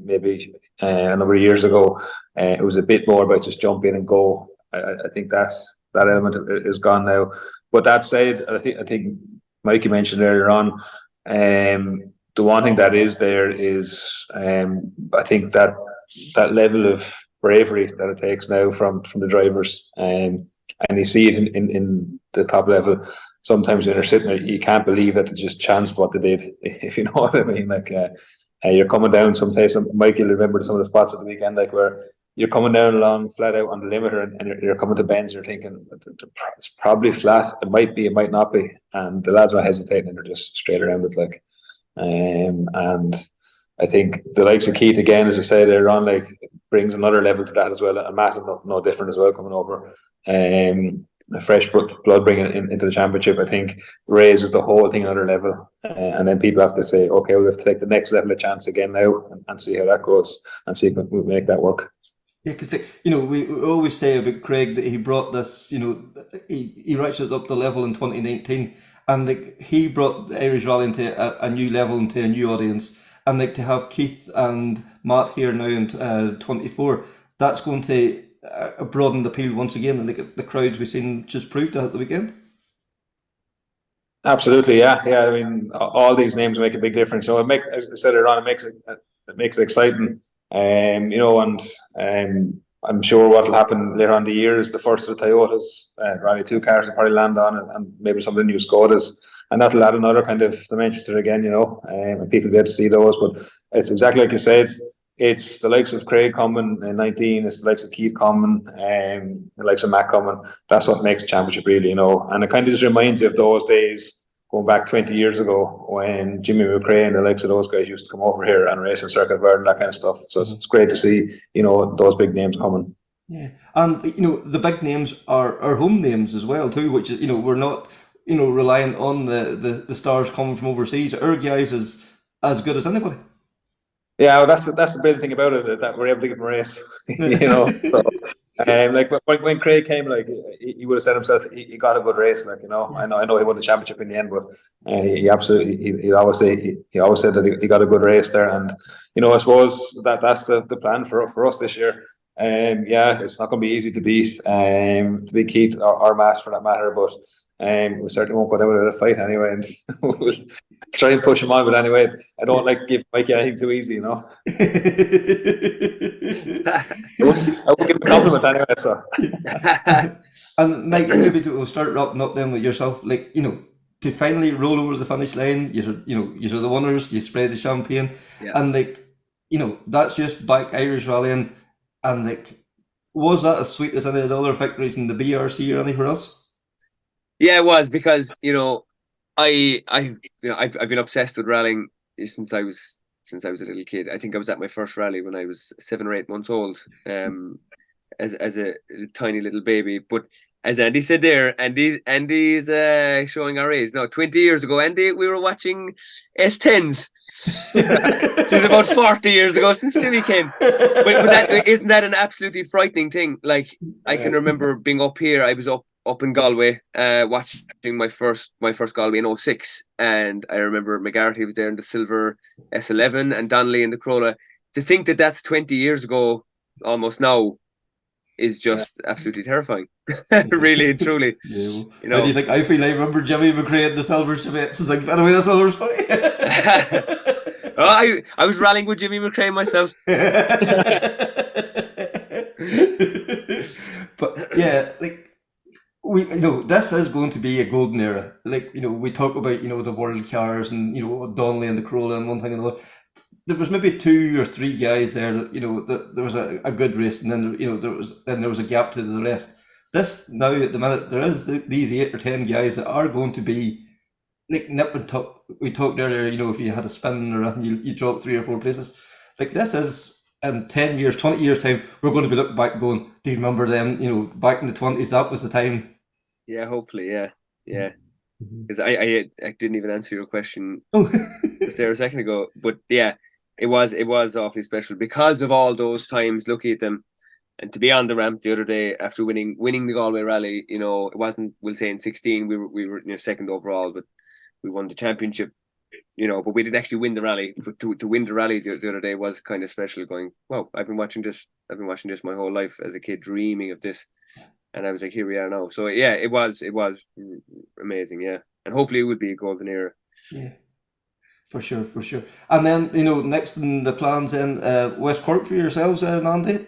maybe a number of years ago. It was a bit more about just jump in and go. I think that element is gone now. But that said, I think Mikie mentioned earlier on, the one thing that is there is I think that level of bravery that it takes now from the drivers, and you see it in the top level. Sometimes when you're sitting there, you can't believe that they just chanced what they did, if you know what I mean. Like you're coming down someplace, and Michael remembered some of the spots at the weekend, like where you're coming down along flat out on the limiter, and you're coming to bends, you're thinking it's probably flat, it might be, it might not be, and the lads are hesitating and they're just straight around it, like. And I think the likes of Keith, again, as I said earlier on, like brings another level to that as well, and Matt is no different as well, coming over. fresh blood bringing into the championship, I think raises the whole thing another level. And then people have to say, okay, we'll have to take the next level of chance again now and see how that goes and see if we make that work. Yeah, because we always say about Craig that he brought this, he ratcheted up the level in 2019, and he brought the Irish Rally into a new level, into a new audience, and to have Keith and Matt here now in 24, that's going to broaden the appeal once again, and the crowds we've seen just proved that at the weekend. Absolutely, yeah. I mean, all these names make a big difference. So as I said earlier on, it makes it exciting. I'm sure what will happen later on the year is the first of the Toyotas, Rally 2 cars will probably land on, and maybe some of the new Skodas, and that'll add another kind of dimension to it again, and people get to see those. But it's exactly like you said, it's the likes of Craig coming in 19, it's the likes of Keith coming, the likes of Matt coming. That's what makes the championship really, and it kind of just reminds you of those days going back 20 years ago when Jimmy McRae and the likes of those guys used to come over here and race in Circuit Verde and that kind of stuff. So it's great to see, those big names coming. Yeah, and the big names are our home names as well too, which is we're not reliant on the stars coming from overseas. Our guys is as good as anybody. Yeah, well, that's the brilliant thing about it, that we're able to give them a race. So, like when Craig came, like he would have said himself, he got a good race. Like I know he won the championship in the end, but he absolutely he always said that he got a good race there, and I suppose that's the plan for us this year. It's not going to be easy to beat Keith or Matt for that matter, but we certainly won't go down without a fight anyway, and we'll try and push him on. But anyway, I don't like to give Mikie anything too easy, I won't give him a compliment anyway. So, and Mike, maybe we'll start wrapping up then with yourself, to finally roll over the finish line. You're the winners. You spray the champagne, and that's just back Irish rallying, and was that as sweet as any of the other victories in the BRC or anywhere else? Yeah, it was, because I've been obsessed with rallying since I was a little kid. I think I was at my first rally when I was 7 or 8 months old, as a tiny little baby. But as Andy said there, Andy's showing our age. No, 20 years ago, Andy, we were watching S10s. This is about 40 years ago since Jimmy came. But isn't that an absolutely frightening thing? Like, I can remember being up here. I was up in Galway, watching my first Galway in 06, and I remember McGarty was there in the silver S11 and Donnelly in the Corolla. To think that that's 20 years ago almost now is just absolutely terrifying. Really and truly. How do you think I feel? I remember Jimmy McRae in the silver Chevettes. It's like, by the way, the silver's funny. I was rallying with Jimmy McRae myself. But yeah, this is going to be a golden era. We talk about the world cars and Donnelly and the Corolla and one thing and another. There was maybe 2 or 3 guys there that that there was a good race, and then there was a gap to the rest. This now at the minute there is these 8 or 10 guys that are going to be nip and tuck. We talked earlier, if you had a spin or anything, you drop 3 or 4 places. This is in 10 years, 20 years time, we're going to be looking back going, do you remember them? Back in the 20s, that was the time. Yeah, hopefully, yeah. Because I didn't even answer your question just there a second ago, but yeah, it was awfully special because of all those times looking at them, and to be on the ramp the other day after winning the Galway Rally. It wasn't, we'll say in 16 we were second overall, but we won the championship. But we did actually win the rally. But to win the rally the other day was kind of special. Going, wow, I've been watching this my whole life as a kid, dreaming of this. And I was like, here we are now. So yeah, it was amazing, yeah. And hopefully it would be a golden era. Yeah, for sure. And then, next in the plans in West Cork for yourselves, Andy?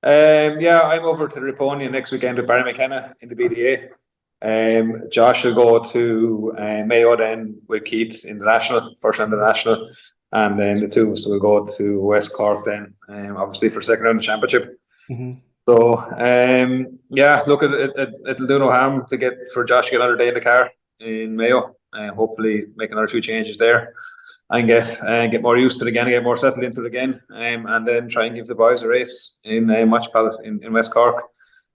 I'm over to Riponia next weekend with Barry McKenna in the BDA. Josh will go to Mayo then with Keith International, first round international, and then the two of us will go to West Cork then, obviously for second round of the championship. So look, it'll do no harm for Josh to get another day in the car in Mayo, and hopefully make another 2 changes there, and get more used to it again, get more settled into it again, and then try and give the boys a race in Matchpal in West Cork.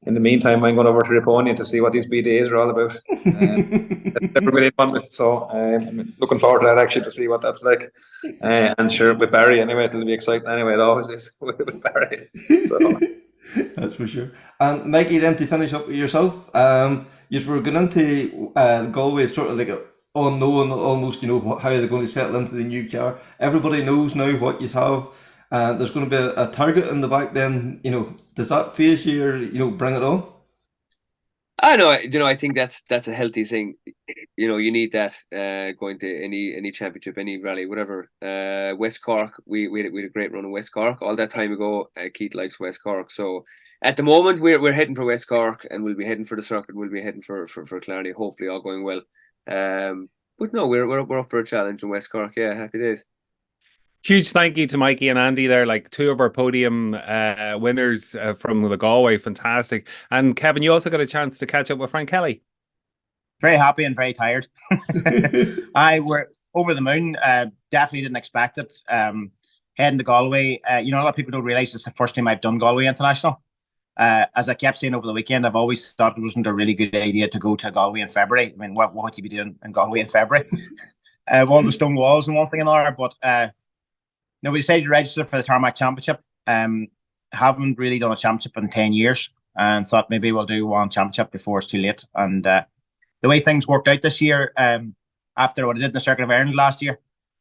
in the meantime, I'm going over to Raponia to see what these BDAs are all about. Never been in one, so I'm looking forward to that actually, to see what that's like. And sure, with Barry anyway, it'll be exciting anyway. It always is with Barry. So that's for sure. And Mikie, then to finish up with yourself, you were going into Galway, sort of like a unknown almost, how they're going to settle into the new car. Everybody knows now what you have. There's going to be a target in the back then, does that phase you or, bring it on? I know, I think that's a healthy thing. You need that going to any championship, any rally, whatever. West Cork, we had a great run in West Cork all that time ago. Keith likes West Cork, so at the moment we're heading for West Cork, and we'll be heading for the circuit. We'll be heading for Clarny, hopefully all going well. But no, we're up for a challenge in West Cork. Yeah, happy days. Huge thank you to Mikie and Andy there, like two of our podium winners from the Galway. Fantastic. And Kevin, you also got a chance to catch up with Frank Kelly. Very happy and very tired. I were over the moon. Definitely didn't expect it. Heading to Galway. A lot of people don't realise it's the first time I've done Galway International. As I kept saying over the weekend, I've always thought it wasn't a really good idea to go to Galway in February. I mean, what would you be doing in Galway in February? All the stone walls and one thing and another. But no, we decided to register for the Tarmac Championship. Haven't really done a championship in 10 years, and thought maybe we'll do one championship before it's too late. And the way things worked out this year, after what I did in the Circuit of Ireland last year,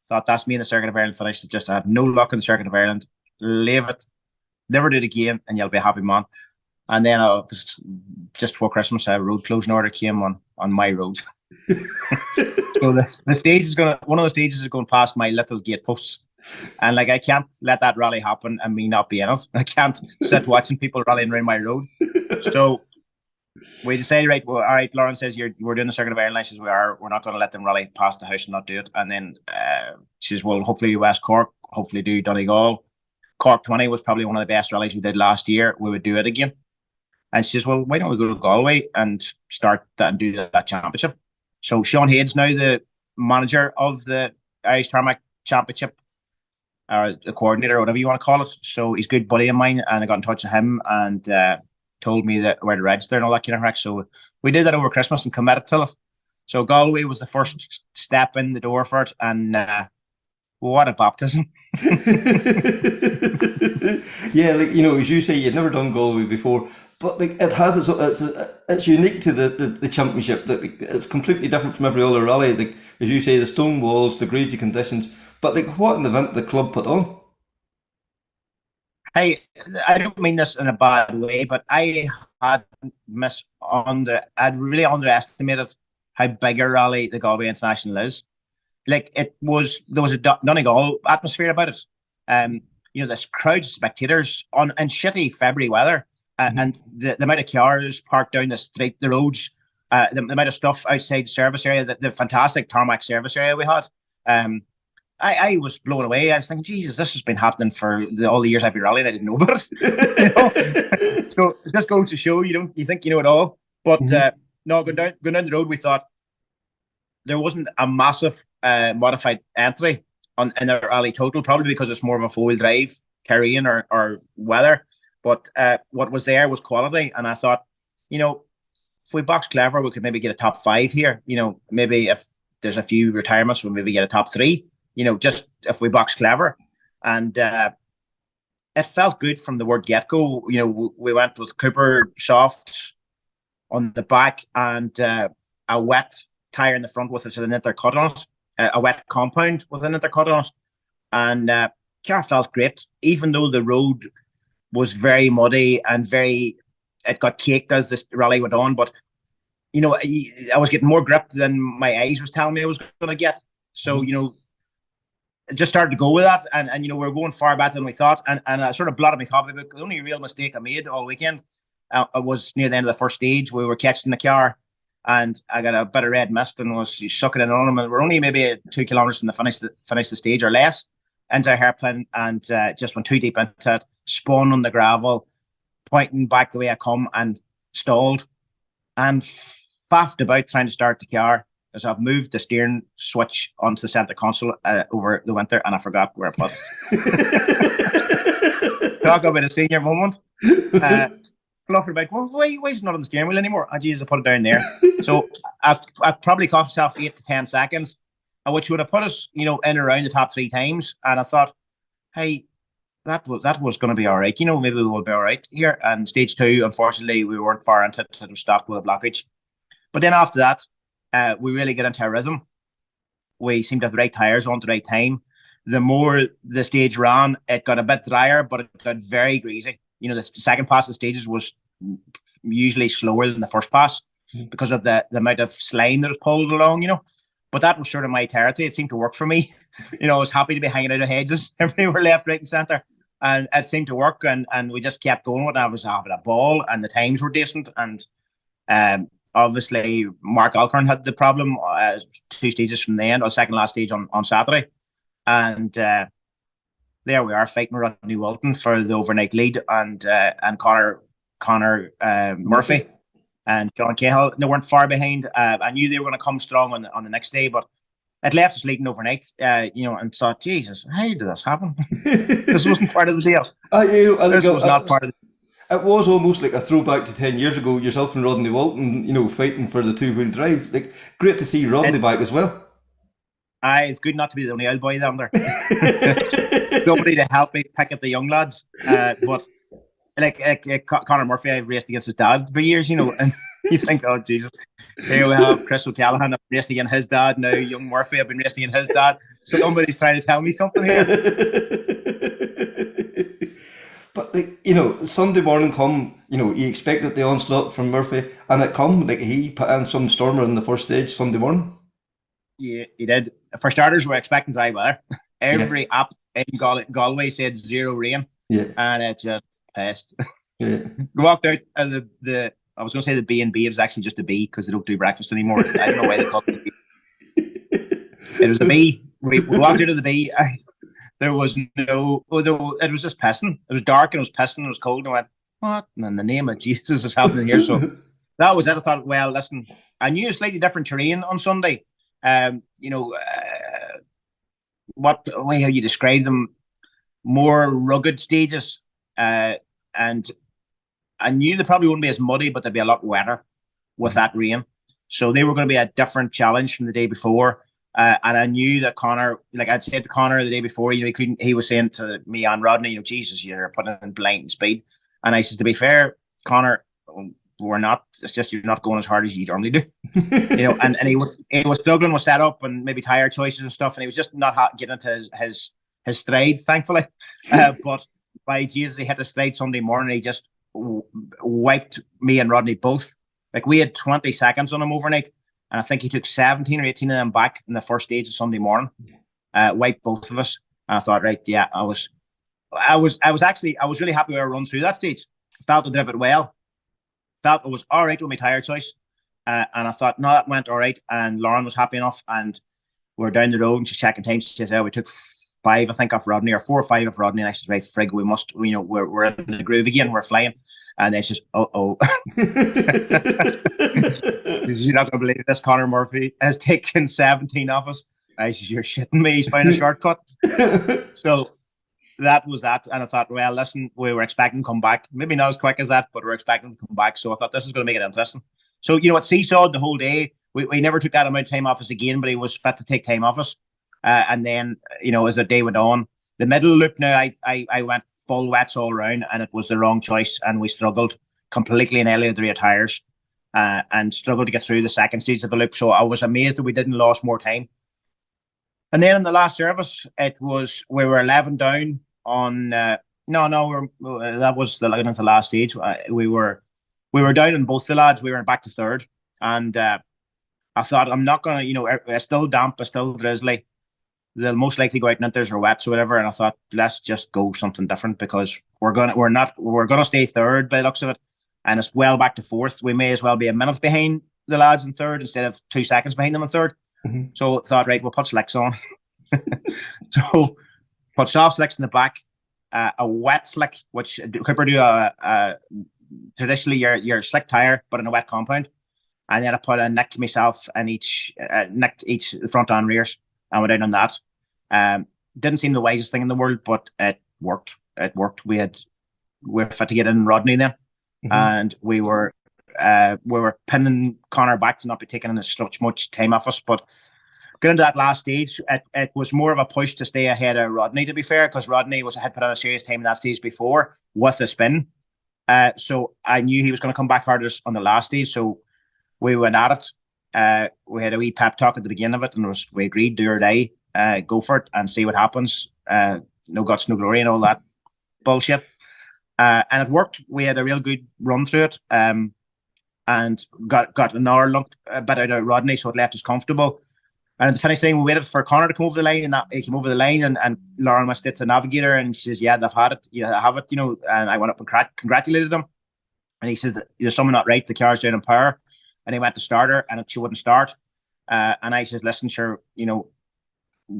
thought that's me in the Circuit of Ireland finished. Just have no luck in the Circuit of Ireland. Leave it, never do it again, and you'll be a happy man. And then just before Christmas, a road closing order came on my road. So the stage is one of the stages is going past my little gate posts. And I can't let that rally happen and me not be in it. I can't sit watching people rallying around my road. So we decided, right, well, all right, Lauren says we're doing the Circuit of Ireland. I says, we're not going to let them rally past the house and not do it. And then she says, well, hopefully West Cork, hopefully do Donegal. Cork 20 was probably one of the best rallies we did last year. We would do it again. And she says, well, why don't we go to Galway and start that and do that championship? So Sean Hayden's now the manager of the Irish Tarmac Championship, or the coordinator, or whatever you want to call it. So he's a good buddy of mine, and I got in touch with him and told me where to register and all that kind of crap. So we did that over Christmas and committed to it. So Galway was the first step in the door for it, and what a baptism. Yeah, as you say, you'd never done Galway before, but it has it's unique to the championship. That it's completely different from every other rally. As you say, the stone walls, the greasy conditions. But what an event the club put on. Hey, I don't mean this in a bad way, but I had I'd really underestimated how big a rally the Galway International is. There was a Donegal atmosphere about it. There's crowds of spectators in shitty February weather, and the amount of cars parked down the street, the roads, the amount of stuff outside the service area, the fantastic tarmac service area we had. I was blown away. I was thinking, Jesus, this has been happening for all the years I've been rallying. I didn't know about it. So it just goes to show you think you know it all. But no, going down the road, we thought there wasn't a massive modified entry in the rally total, probably because it's more of a four-wheel drive carrying or weather. But what was there was quality, and I thought, if we box clever, we could maybe get a top 5 here. Maybe if there's a few retirements, we'll maybe get a top 3. Just if we box clever. And it felt good from the word get-go. We went with Cooper softs on the back and a wet tyre in the front with an intercut on it, a wet compound with an intercut on it. And car felt great, even though the road was very muddy and it got caked as this rally went on. But, I was getting more grip than my eyes was telling me I was going to get. So, I just started to go with that, and we were going far better than we thought, and I sort of blotted my copybook. The only real mistake I made all weekend was near the end of the first stage. We were catching the car, and I got a bit of red mist and was sucking it on him, and we're only maybe 2 kilometers from the finish the stage or less into a hairpin, and just went too deep into it, spun on the gravel, pointing back the way I come, and stalled, and faffed about trying to start the car. As I've moved the steering switch onto the centre console over the winter, and I forgot where I put it. Talk about a senior moment. fluffered about, well, why is it not on the steering wheel anymore? Oh, Jesus, I put it down there. So I probably cost myself 8 to 10 seconds, which would have put us, in around the top 3 times. And I thought, hey, that was going to be all right. Maybe we will be all right here. And stage 2, unfortunately, we weren't far into it. It was stopped with a blockage. But then after that, we really get into a rhythm. We seemed to have the right tyres on at the right time. The more the stage ran, it got a bit drier, but it got very greasy. The second pass of the stages was usually slower than the first pass because of the amount of slime that was pulled along, But that was sort of my territory. It seemed to work for me. I was happy to be hanging out of hedges everywhere, left, right, and centre. And it seemed to work, and we just kept going with it. I was having a ball, and the times were decent. And obviously, Mark Alcorn had the problem 2 stages from the end, or second last stage on Saturday. And there we are, fighting Rodney Walton for the overnight lead, and Connor Murphy and John Cahill. They weren't far behind. I knew they were going to come strong on the next day, but it left us leading overnight, and thought, Jesus, how did this happen? This wasn't part of the deal. This was not part of the It was almost like a throwback to 10 years ago, yourself and Rodney Walton, fighting for the 2-wheel drive. Like, great to see Rodney back as well. It's good not to be the only old boy down there. Nobody to help me pick up the young lads. But like Connor Murphy, I've raced against his dad for years, and you think, oh Jesus, here we have Chris O'Callaghan, I've raced against his dad. Now young Murphy, I've been racing against his dad. So somebody's trying to tell me something here. But Sunday morning come, you expected the onslaught from Murphy, and it come, like he put in some stormer in the first stage Sunday morning. Yeah, he did. For starters, we're expecting dry weather. Every app in Galway said 0 rain. Yeah. And it just pissed. Yeah. We walked out of the I was going to say the B&B, it was actually just a B because they don't do breakfast anymore. I don't know why they call it the B. It was the B. We walked out of the B. There was it was just pissing. It was dark and it was pissing. It was cold. And I went, what in the name of Jesus is happening here? So that was it. I thought, well, listen, I knew a slightly different terrain on Sunday. What way how you describe them, more rugged stages, and I knew they probably wouldn't be as muddy, but they'd be a lot wetter with that rain. So they were going to be a different challenge from the day before. And I knew that Connor, like I'd said to Connor the day before, he was saying to me and Rodney, Jesus, you're putting in blinding speed. And I said, to be fair, Connor, we're not. It's just you're not going as hard as you normally do, And he was struggling with setup and maybe tire choices and stuff, and he was just not getting into his stride, thankfully. But by Jesus, he hit a stride Sunday morning. He just wiped me and Rodney both. Like we had 20 seconds on him overnight, and I think he took 17 or 18 of them back in the first stage of Sunday morning. Wiped both of us. And I thought, right, yeah, I was really happy with our run through that stage. Felt I did it well. Felt it was all right with my tire choice, and I thought, no, that went all right. And Lauren was happy enough, and we're down the road and she's checking time. She says, we took 5, I think, off Rodney, or 4 or 5 off Rodney. And I said, right, frig, we must, we're in the groove again, we're flying. And then she's, oh. You're not going to believe this, Connor Murphy has taken 17 off us. I said, you're shitting me, he's found a shortcut. So that was that. And I thought, well, listen, we were expecting to come back. Maybe not as quick as that, but we're expecting to come back. So I thought this is going to make it interesting. So, it seesawed the whole day. We never took that amount of time off us again, but he was fit to take time off us. And then, as the day went on, the middle loop now, I went full wets all around, and it was the wrong choice. And we struggled completely in early the rear tyres and struggled to get through the second stage of the loop. So I was amazed that we didn't lose more time. And then in the last service, we were 11 down on that was the last stage. We were down on both the lads. We were back to third, and I thought, I'm not gonna, it's still damp, it's still drizzly. They'll most likely go out and there's or wets or whatever. And I thought, let's just go something different because we're gonna stay third by the looks of it, and it's well back to fourth. We may as well be a minute behind the lads in third instead of 2 seconds behind them in third. Mm-hmm. So I thought, right, we'll put slicks on. So put soft slicks in the back, a wet slick, which Cooper do traditionally your slick tire, but in a wet compound. And then I put a nick myself and nicked each front and rears and went out on that. Didn't seem the wisest thing in the world, but it worked. We're fit to get in Rodney then. and we were pinning Connor back to not be taking such much time off us. But going into that last stage, it was more of a push to stay ahead of Rodney, to be fair, because Rodney had put on a serious time in that stage before with the spin. So I knew he was going to come back harder on the last stage. So we went at it. We had a wee pep talk at the beginning of it, and we agreed, do or die, go for it and see what happens. No guts, no glory, and all that bullshit. And it worked. We had a real good run through it, and got an hour looked a bit out of Rodney, so it left us comfortable. And at the finish line, we waited for Connor to come over the line, and he came over the line, and Lauren was at the navigator, and she says, "Yeah, they've had it. Yeah, I have it, you know." And I went up and congratulated him, and he says, "There's something not right. The car's down in power." And he went to start her, and she wouldn't start. And I says, "Listen, sure, you know,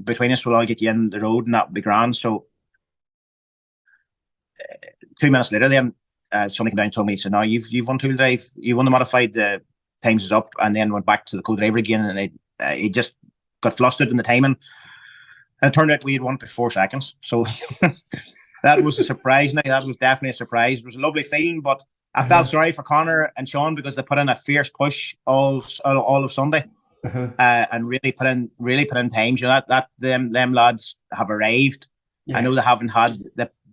between us, we'll all get you in the road, and that would be grand." So 2 minutes later, then somebody came down and told me, he said, "No, you've won two-wheel drive. You won the modified. The times is up." And then went back to the co-driver again, and he just got flustered in the timing. And it turned out we had won it by 4 seconds. So that was a surprise. Now, that was definitely a surprise. It was a lovely feeling, but I felt sorry for Connor and Sean because they put in a fierce push all of Sunday, and really put in times. You know, that them lads have arrived. Yeah. I know they haven't had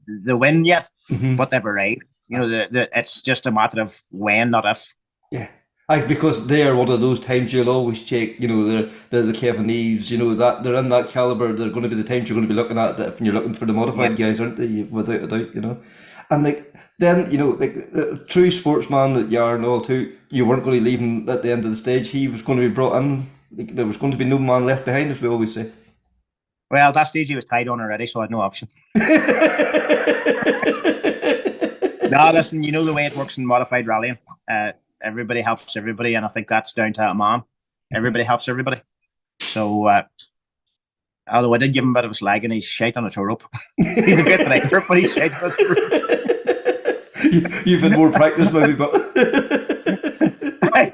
the win yet, but they've arrived. You know, it's just a matter of when, not if. Yeah. Because they are one of those times you'll always check, you know, they're the Kevin Eves, you know, that they're in that caliber. They're going to be the times you're going to be looking at that when you're looking for the modified guys, aren't they? Without a doubt, you know. And like then, you know, like the true sportsman that you are and all too, you weren't going to leave him at the end of the stage. He was going to be brought in. Like, there was going to be no man left behind, as we always say. Well, that stage he was tied on already, so I had no option. No, listen, you know the way it works in modified rallying. Everybody helps everybody, and I think that's down to a man. Everybody helps everybody. So, although I did give him a bit of a slag, and he's shite on a tow rope. He's a good driver, but he's shite on a tow rope. You've had more practice, maybe, but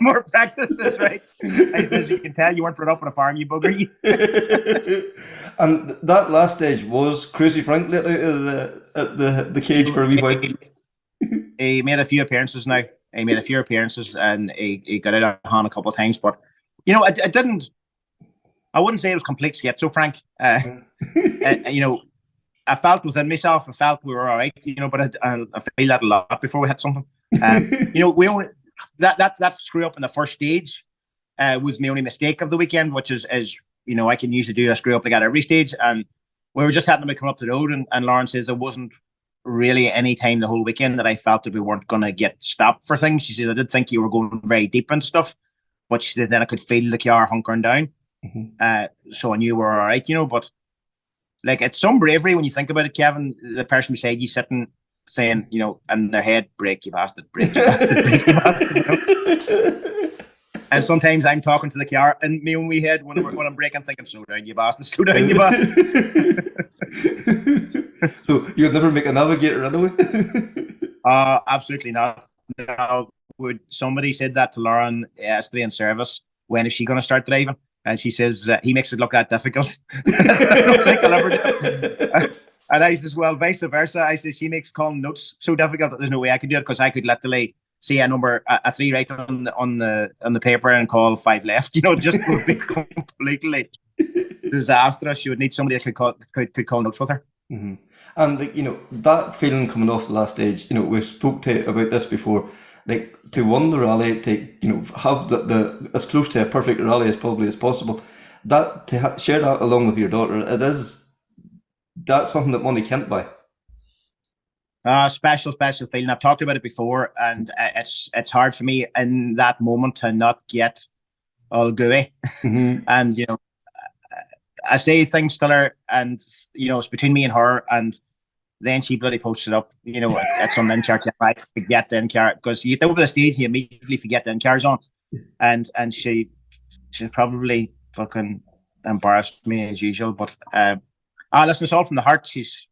more practice is right. I says, "You can tell you weren't brought up on a farm, you bugger." And that last stage was Crazy Frank let out of the cage for a wee while. He made a few appearances now. He made a few appearances, and he got out of hand a couple of times. But you know, I wouldn't say it was complete schizo, Frank. You know, I felt within myself, I felt we were all right. You know, but I feel that a lot before we hit something. You know, we only that screw up in the first stage was my only mistake of the weekend, which is you know, I can usually do a screw up like at every stage, and we were just happening to come up the road, and Lauren says there wasn't really any time the whole weekend that I felt that we weren't going to get stopped for things. She said, "I did think you were going very deep into stuff," but she said then I could feel the car hunkering down. So I knew we were all right, you know. But like, it's some bravery when you think about it, Kevin. The person beside you sitting saying, you know, in their head, "Break, you bastard, break, you bastard, break, you bastard." You know? And sometimes I'm talking to the car in my own wee head when I'm breaking, thinking, "Slow down, you bastard, slow down, you bastard." So you'd never make a navigator anyway? Absolutely not. No, somebody said that to Lauren yesterday in service. When is she going to start driving? And she says he makes it look that difficult. I don't think I'll ever do it. And I says, well, vice versa. I says she makes calling notes so difficult that there's no way I could do it, because I could literally see a number, a 3 right on the paper and call 5 left. You know, just would be completely disastrous. She would need somebody that could call notes with her. And you know, that feeling coming off the last stage, you know, we spoke to about this before, like to win the rally, to, you know, have the as close to a perfect rally as probably as possible, that to share that along with your daughter, that's something that money can't buy. Special feeling. I've talked about it before, and it's hard for me in that moment to not get all gooey. And you know, I say things to her, and you know, it's between me and her, and then she bloody posts it up. You know, at some in car, I forget the in car, because you get over the stage and you immediately forget the in car's on, and she probably fucking embarrassed me as usual. But listen, it's all from the heart. She's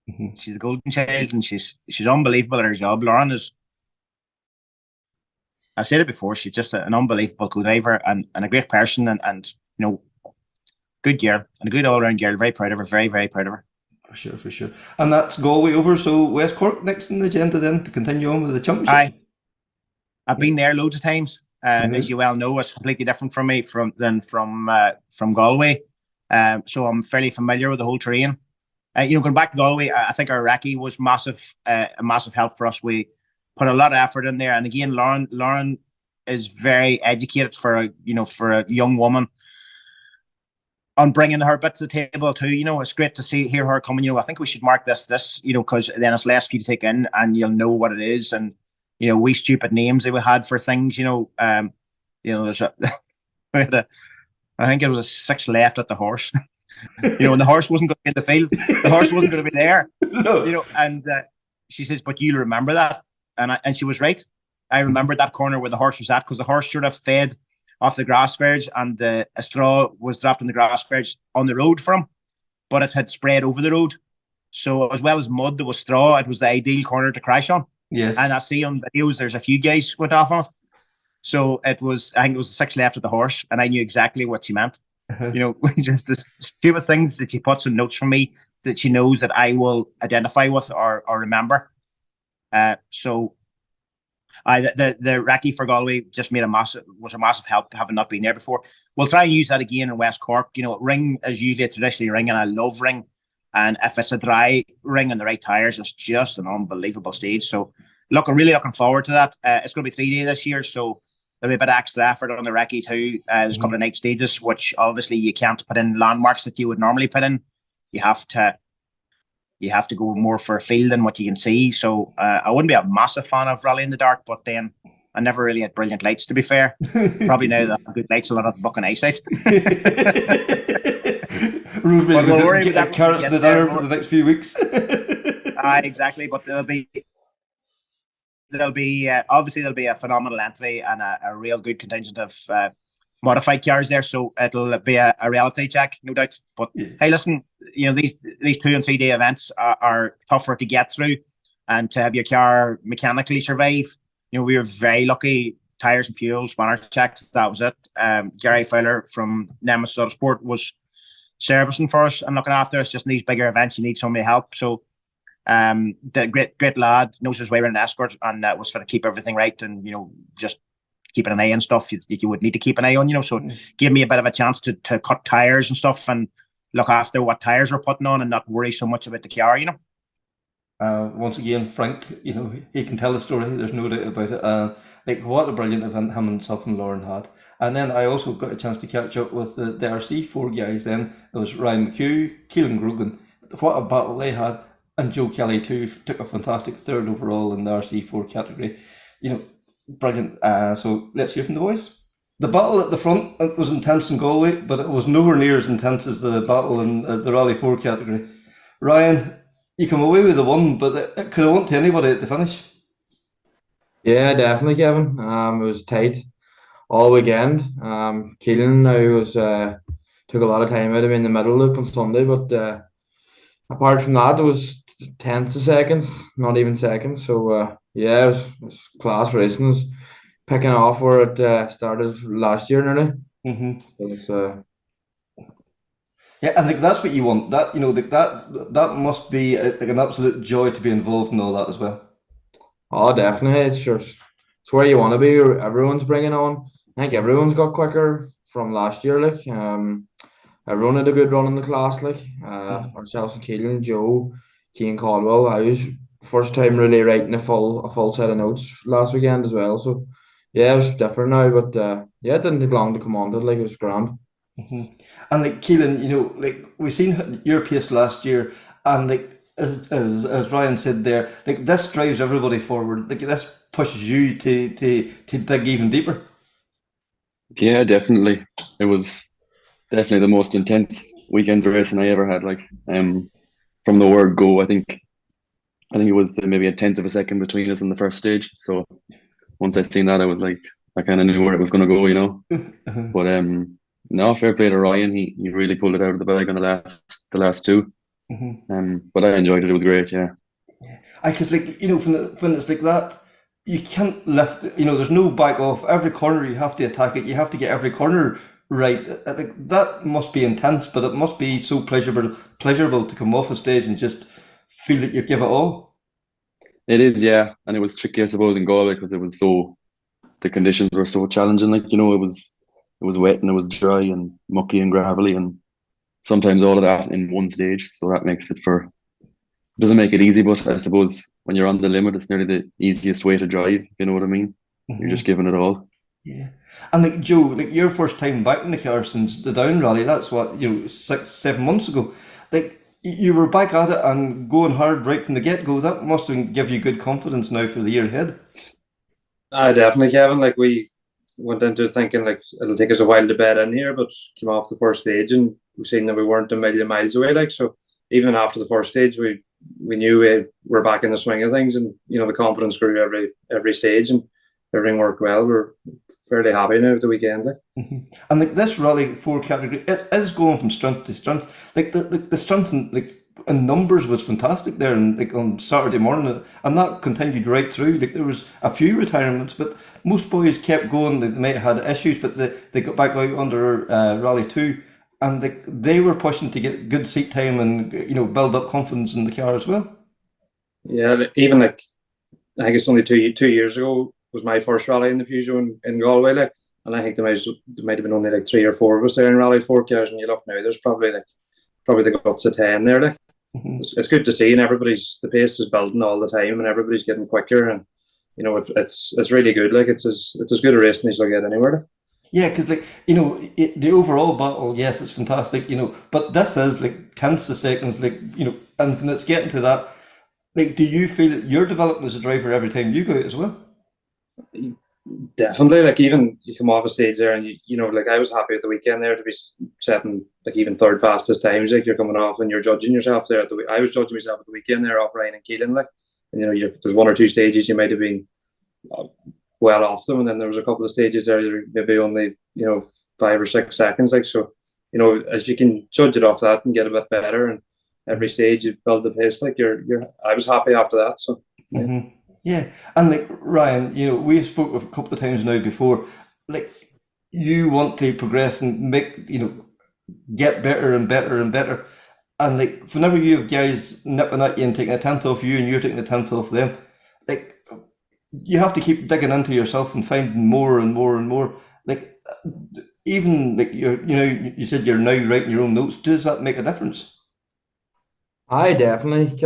a golden child, and she's unbelievable at her job. Lauren is, I've said it before, she's just an unbelievable co-driver and a great person, and you know, good girl and a good all-round girl. Very proud of her. Very, very proud of her. For sure. And that's Galway over. So West Cork next in the agenda then to continue on with the championship. Aye. I've been there loads of times. As you well know, it's completely different from me from Galway. So I'm fairly familiar with the whole terrain. Going back to Galway, I think our recce was a massive help for us. We put a lot of effort in there, and again, Lauren is very educated for a young woman on bringing her bit to the table too. It's great to hear her coming. I think we should mark this, because then it's less for you to take in, and you'll know what it is. And we stupid names that we had for things. There's I think it was a 6 left at the horse. And the horse wasn't going to be in the field. The horse wasn't going to be there. No. And she says, "But you'll remember that." And she was right. I remembered that corner where the horse was at, because the horse should have fed off the grass verge, and a straw was dropped on the grass verge on the road for him, but it had spread over the road. So as well as mud, there was straw. It was the ideal corner to crash on. Yes. And I see on videos there's a few guys went off on it. So I think it was the 6 left at the horse, and I knew exactly what she meant. Just the stupid things that she puts in notes for me that she knows that I will identify with or remember. So the recce for Galway just was a massive help, having not been there before. We'll try and use that again in West Cork. Ring is usually traditionally ring, and I love ring. And if it's a dry ring and the right tires, it's just an unbelievable stage. So I'm really looking forward to that. It's going to be 3 days this year, so there'll be a bit of extra effort on the recce too. There's a couple of night stages, which obviously you can't put in landmarks that you would normally put in. You have to go more for a feel than what you can see. So I wouldn't be a massive fan of Rally in the Dark, but then I never really had brilliant lights, to be fair. Probably now that I have good lights, a lot of the bucking eyesight. Rosemary, we'll worry get that carrots in the dinner for the next few weeks. Exactly, but there'll be obviously there'll be a phenomenal entry and a real good contingent of modified cars there, so it'll be a reality check, no doubt. But hey, listen, these 2 and 3 day events are tougher to get through, and to have your car mechanically survive. We were very lucky. Tires and fuel, spanner checks, that was it. Gary Fowler from Nemesis Autosport was servicing for us and looking after us. Just in these bigger events, you need somebody help. So the great lad, knows his way around an escort, and was for to keep everything right, and just keeping an eye on stuff you would need to keep an eye on. So it gave me a bit of a chance to cut tires and stuff, and look after what tires we're putting on, and not worry so much about the car. Once again, Frank, he can tell the story. There's no doubt about it. What a brilliant event him and himself and Lauren had. And then I also got a chance to catch up with the RC4 guys. Then it was Ryan McHugh, Keelan, Grogan. What a battle they had. And Joe Kelly too took a fantastic 3rd overall in the RC4 category. Brilliant. So let's hear from the boys. The battle at the front, it was intense in Galway, but it was nowhere near as intense as the battle in the Rally 4 category. Ryan, you come away with the one, but it could have went to anybody at the finish. Yeah, definitely, Kevin. It was tight all weekend. Keelan now took a lot of time out of me in the middle loop on Sunday, but apart from that, it was tenths of seconds, not even seconds. So it was class racing. It was picking off where it started last year nearly. So yeah, I think that's what you want. That that must be an absolute joy to be involved in all that as well. Oh, definitely. It's where you want to be. Everyone's bringing on. I think everyone's got quicker from last year. Everyone had a good run in the class. Ourselves and Keelan, Joe, Kean Caldwell. I was first time really writing a full set of notes last weekend as well. So yeah, it was different now, but it didn't take long to come on to it. It was grand. And Keelan, we seen your pace last year, and as Ryan said there, this drives everybody forward. This pushes you to dig even deeper. Yeah, definitely. It was definitely the most intense weekend racing I ever had. From the word go, I think it was maybe a tenth of a second between us in the first stage. So once I'd seen that, I was I kind of knew where it was going to go, But no, fair play to Ryan. He really pulled it out of the bag on the last 2. But I enjoyed it. It was great. Yeah. Because when it's like that, you can't lift. There's no back off. Every corner you have to attack it. You have to get every corner right. I think that must be intense, but it must be so pleasurable to come off a stage and just feel that you give it all. It is, yeah, and it was tricky, I suppose, in Galway because it was so the conditions were so challenging. Like, it was wet and it was dry and mucky and gravelly, and sometimes all of that in one stage. So that makes it doesn't make it easy, but I suppose when you're on the limit, it's nearly the easiest way to drive. You know what I mean? You're just giving it all. Yeah. And like Joe, like your first time back in the car since the Down Rally, that's what, 6-7 months ago. Like you were back at it and going hard right from the get-go. That must give you good confidence now for the year ahead. Definitely, Kevin. Like we went into thinking like it'll take us a while to bed in here, but came off the first stage and we seen that we weren't a million miles away. Like, so even after the first stage, we knew we were back in the swing of things, and the confidence grew every stage, and everything worked well. We're fairly happy now with the weekend. Like. And like this Rally 4 category, it is going from strength to strength. Like the strength in numbers was fantastic there, and like on Saturday morning, and that continued right through. Like there was a few retirements, but most boys kept going. They might have had issues, but they got back out under Rally 2, and they were pushing to get good seat time and build up confidence in the car as well. Yeah, even like I think it's only two years ago was my first rally in the Peugeot in Galway, like, and I think there might have been only like 3 or 4 of us there in Rally 4 cars, and you look now, there's probably the guts of 10 there, like. It's good to see, and the pace is building all the time, and everybody's getting quicker, and it's really good. Like it's as good a racing as you'll get anywhere. Like. Yeah, because the overall battle, yes, it's fantastic, but this is like tenths of seconds, and it's getting to that. Like, do you feel that you're developing as a driver every time you go out as well? Definitely. Like even you come off a stage there, and like I was happy at the weekend there to be setting like even third fastest times. Like you're coming off and you're judging yourself there. I was judging myself at the weekend there off Ryan and Keelan. Like, and there's 1 or 2 stages you might have been well off them, and then there was a couple of stages there maybe only 5 or 6 seconds. Like, so as you can judge it off that and get a bit better, and every stage you build the pace. Like I was happy after that. So yeah. Yeah, and like Ryan, we've spoke a couple of times now before. Like you want to progress and make get better and better and better, and like whenever you have guys nipping at you and taking a tenth off you, and you're taking a tenth off them, like you have to keep digging into yourself and finding more and more and more. Like even like you said you're now writing your own notes. Does that make a difference? I definitely.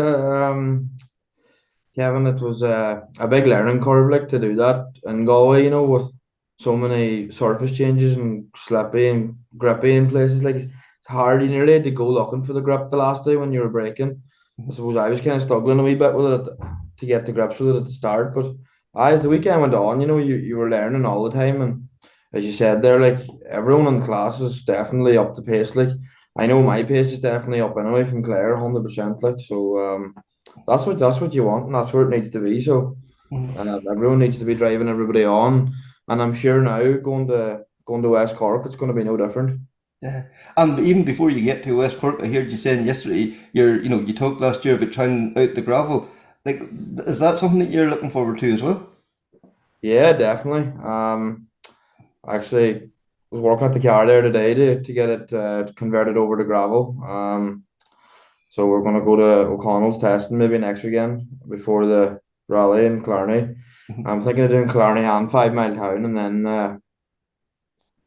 Kevin, it was a big learning curve, like, to do that in Galway, with so many surface changes and slippy and grippy in places. Like, it's hard. You nearly had to go looking for the grip the last day when you were braking. I suppose I was kind of struggling a wee bit with it to get the grips with it at the start. But as the weekend went on, you were learning all the time. And as you said there, like, everyone in the class is definitely up to pace. Like, I know my pace is definitely up anyway from Clare, 100%. Like, so that's what you want, and that's where it needs to be. So everyone needs to be driving everybody on, and I'm sure now going to West Cork, it's going to be no different. Yeah, and even before you get to West Cork, I heard you saying yesterday you talked last year about trying out the gravel. Like, is that something that you're looking forward to as well? Yeah, definitely. Actually, was working at the car there today to get it converted over to gravel. So we're going to go to O'Connell's testing maybe next weekend before the rally in Killarney. I'm thinking of doing Killarney and 5 Mile Town, and then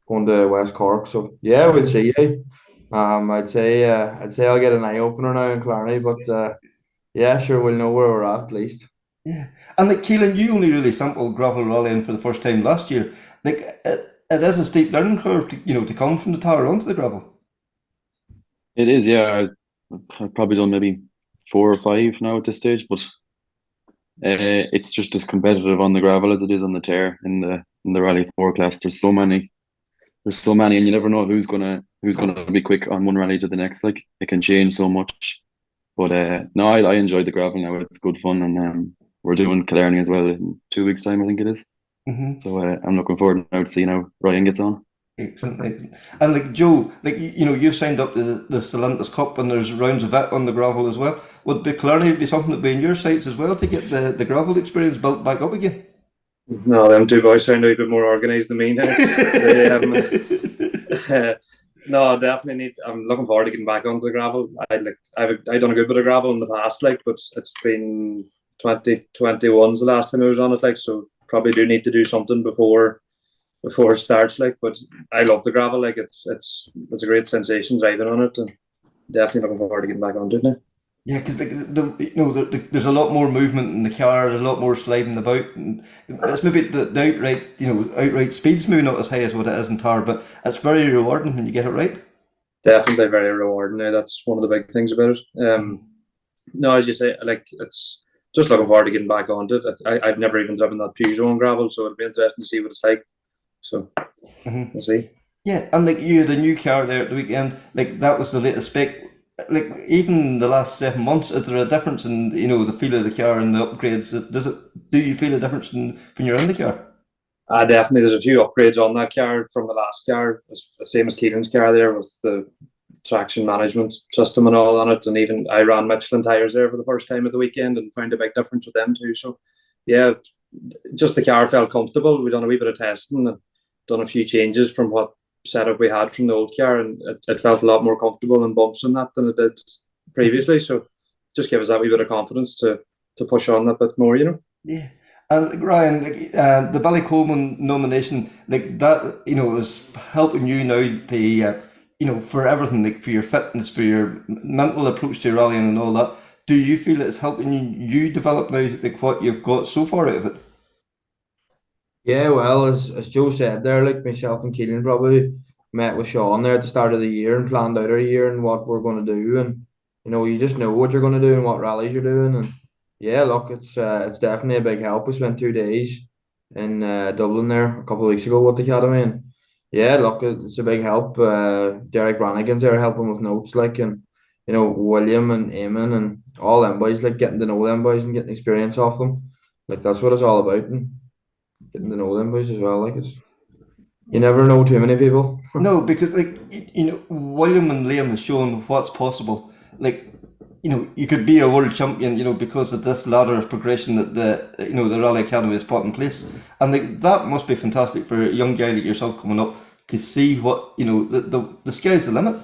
going to West Cork. So yeah, we'll see. I'd say I'll get an eye opener now in Killarney, but yeah, sure, we'll know where we're at least. Yeah, and like Keelan, you only really sampled gravel rallying for the first time last year. Like it is a steep learning curve to come from the tower onto the gravel. It is, yeah. I've probably done maybe 4 or 5 now at this stage, but it's just as competitive on the gravel as it is on the tear in the Rally 4 class. There's so many, and you never know who's gonna be quick on one rally to the next. Like, it can change so much. But no, I enjoyed the gravel now. It's good fun, and we're doing Killarney as well in 2 weeks' time, I think it is. So I'm looking forward now to seeing how Ryan gets on. Excellent. And like Joe, like you've signed up to the Salantis Cup, and there's rounds of it on the gravel as well. Would Killarney be something that be in your sights as well to get the gravel experience built back up again? No, them 2 boys sound a bit more organised than me now. No, definitely need. I'm looking forward to getting back onto the gravel. I've done a good bit of gravel in the past, like, but it's been 2021's the last time I was on it, like, so probably do need to do something before it starts. Like, but I love the gravel. Like, it's a great sensation driving on it, and definitely looking forward to getting back onto it now. Yeah, because there's a lot more movement in the car. There's a lot more sliding about, and it's maybe the outright speed's maybe not as high as what it is in tar, but it's very rewarding when you get it right. Definitely very rewarding. Now, that's one of the big things about it. No, as you say, like, it's just looking forward to getting back onto it. I've never even driven that Peugeot on gravel, so it'll be interesting to see what it's like. So we'll see. Yeah, and like you had a new car there at the weekend. Like that was the latest spec. Like even the last 7 months, is there a difference in the feel of the car and the upgrades? Do you feel a difference when you're in the car? Definitely, there's a few upgrades on that car from the last car. It's the same as Keelan's car there, with the traction management system and all on it. And even I ran Michelin tires there for the first time at the weekend and found a big difference with them too. So yeah, just the car felt comfortable. We done a wee bit of testing and done a few changes from what setup we had from the old car, and it felt a lot more comfortable in bumps and that than it did previously. So just give us that wee bit of confidence to push on that bit more, Yeah. And like, Ryan, the Ballycoleman nomination, like that, is helping you now for everything, like for your fitness, for your mental approach to rallying and all that. Do you feel it's helping you develop now, like what you've got so far out of it? Yeah, well, as Joe said there, like myself and Keelan probably met with Sean there at the start of the year and planned out our year and what we're going to do, and you just know what you're going to do and what rallies you're doing, and yeah, look, it's definitely a big help. We spent 2 days in Dublin there a couple of weeks ago with the academy, and yeah, look, it's a big help. Derek Brannigan's there helping with notes, like, and William and Eamon and all them boys, like getting to know them boys and getting experience off them, like that's what it's all about, and getting to know them boys as well. Like you never know too many people. No, because like William and Liam has shown what's possible. Like you could be a world champion, because of this ladder of progression that the Rally Academy has put in place, and like that must be fantastic for a young guy like yourself coming up to see what the sky's the limit.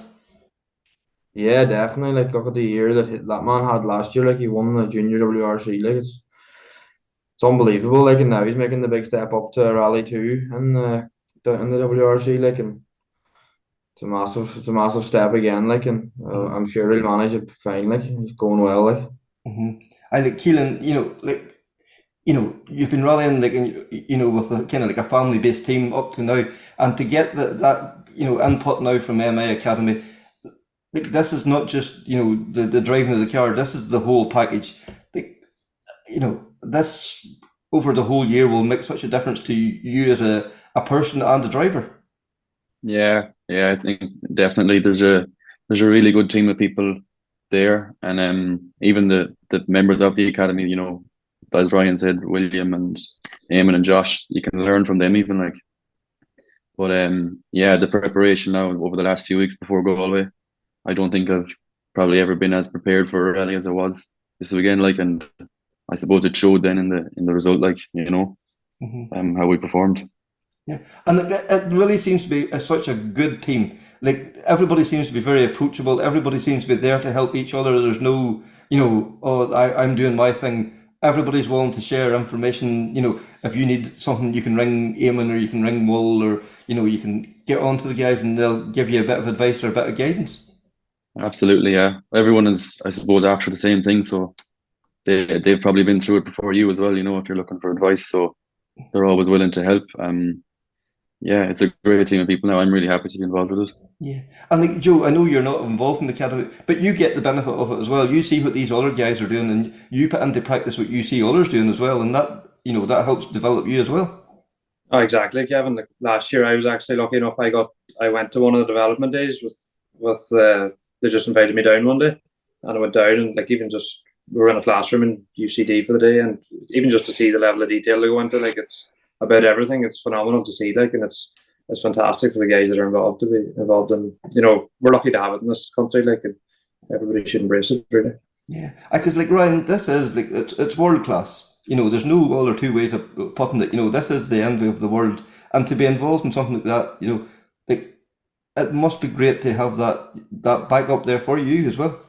Yeah, definitely. Like look at the year that man had last year. Like he won the junior WRC. Like it's unbelievable. Like and now he's making the big step up to Rally 2 and in the WRC. Like and it's a massive step again. Like and I'm sure he'll manage it fine. Like he's going well. Like. I like Keelan. You've been rallying like with a kind of like a family based team up to now, and to get that input now from MI Academy. Like this is not just the driving of the car. This is the whole package. Like this over the whole year will make such a difference to you as a person and a driver. Yeah, I think definitely there's a really good team of people there, and even the members of the academy. As Ryan said, William and Eamon and Josh, you can learn from them even like. But the preparation now over the last few weeks before Galway, I don't think I've probably ever been as prepared for a rally as I was this weekend. Like, and I suppose it showed then in the result. Like, how we performed. Yeah, and it really seems to be such a good team. Like everybody seems to be very approachable. Everybody seems to be there to help each other. There's no, I'm doing my thing. Everybody's willing to share information. If you need something, you can ring Eamon or you can ring Will or you can get on to the guys and they'll give you a bit of advice or a bit of guidance. Absolutely, yeah. Everyone is, I suppose, after the same thing, so they've probably been through it before you as well. If you're looking for advice, so they're always willing to help. Yeah, it's a great team of people now. I'm really happy to be involved with it. Yeah, and like Joe, I know you're not involved in the academy, but you get the benefit of it as well. You see what these other guys are doing, and you put into practice what you see others doing as well, and that that helps develop you as well. Oh, exactly, Kevin. Like last year, I was actually lucky enough. I went to one of the development days with they just invited me down one day, and I went down and like even just we were in a classroom in UCD for the day, and even just to see the level of detail they go into, like it's about everything. It's phenomenal to see, like, and it's fantastic for the guys that are involved to be involved in. We're lucky to have it in this country, like, and everybody should embrace it, really. Yeah, because like Ryan, this is like it's world class. There's no other two ways of putting it. This is the envy of the world, and to be involved in something like that, like it must be great to have that back up there for you as well.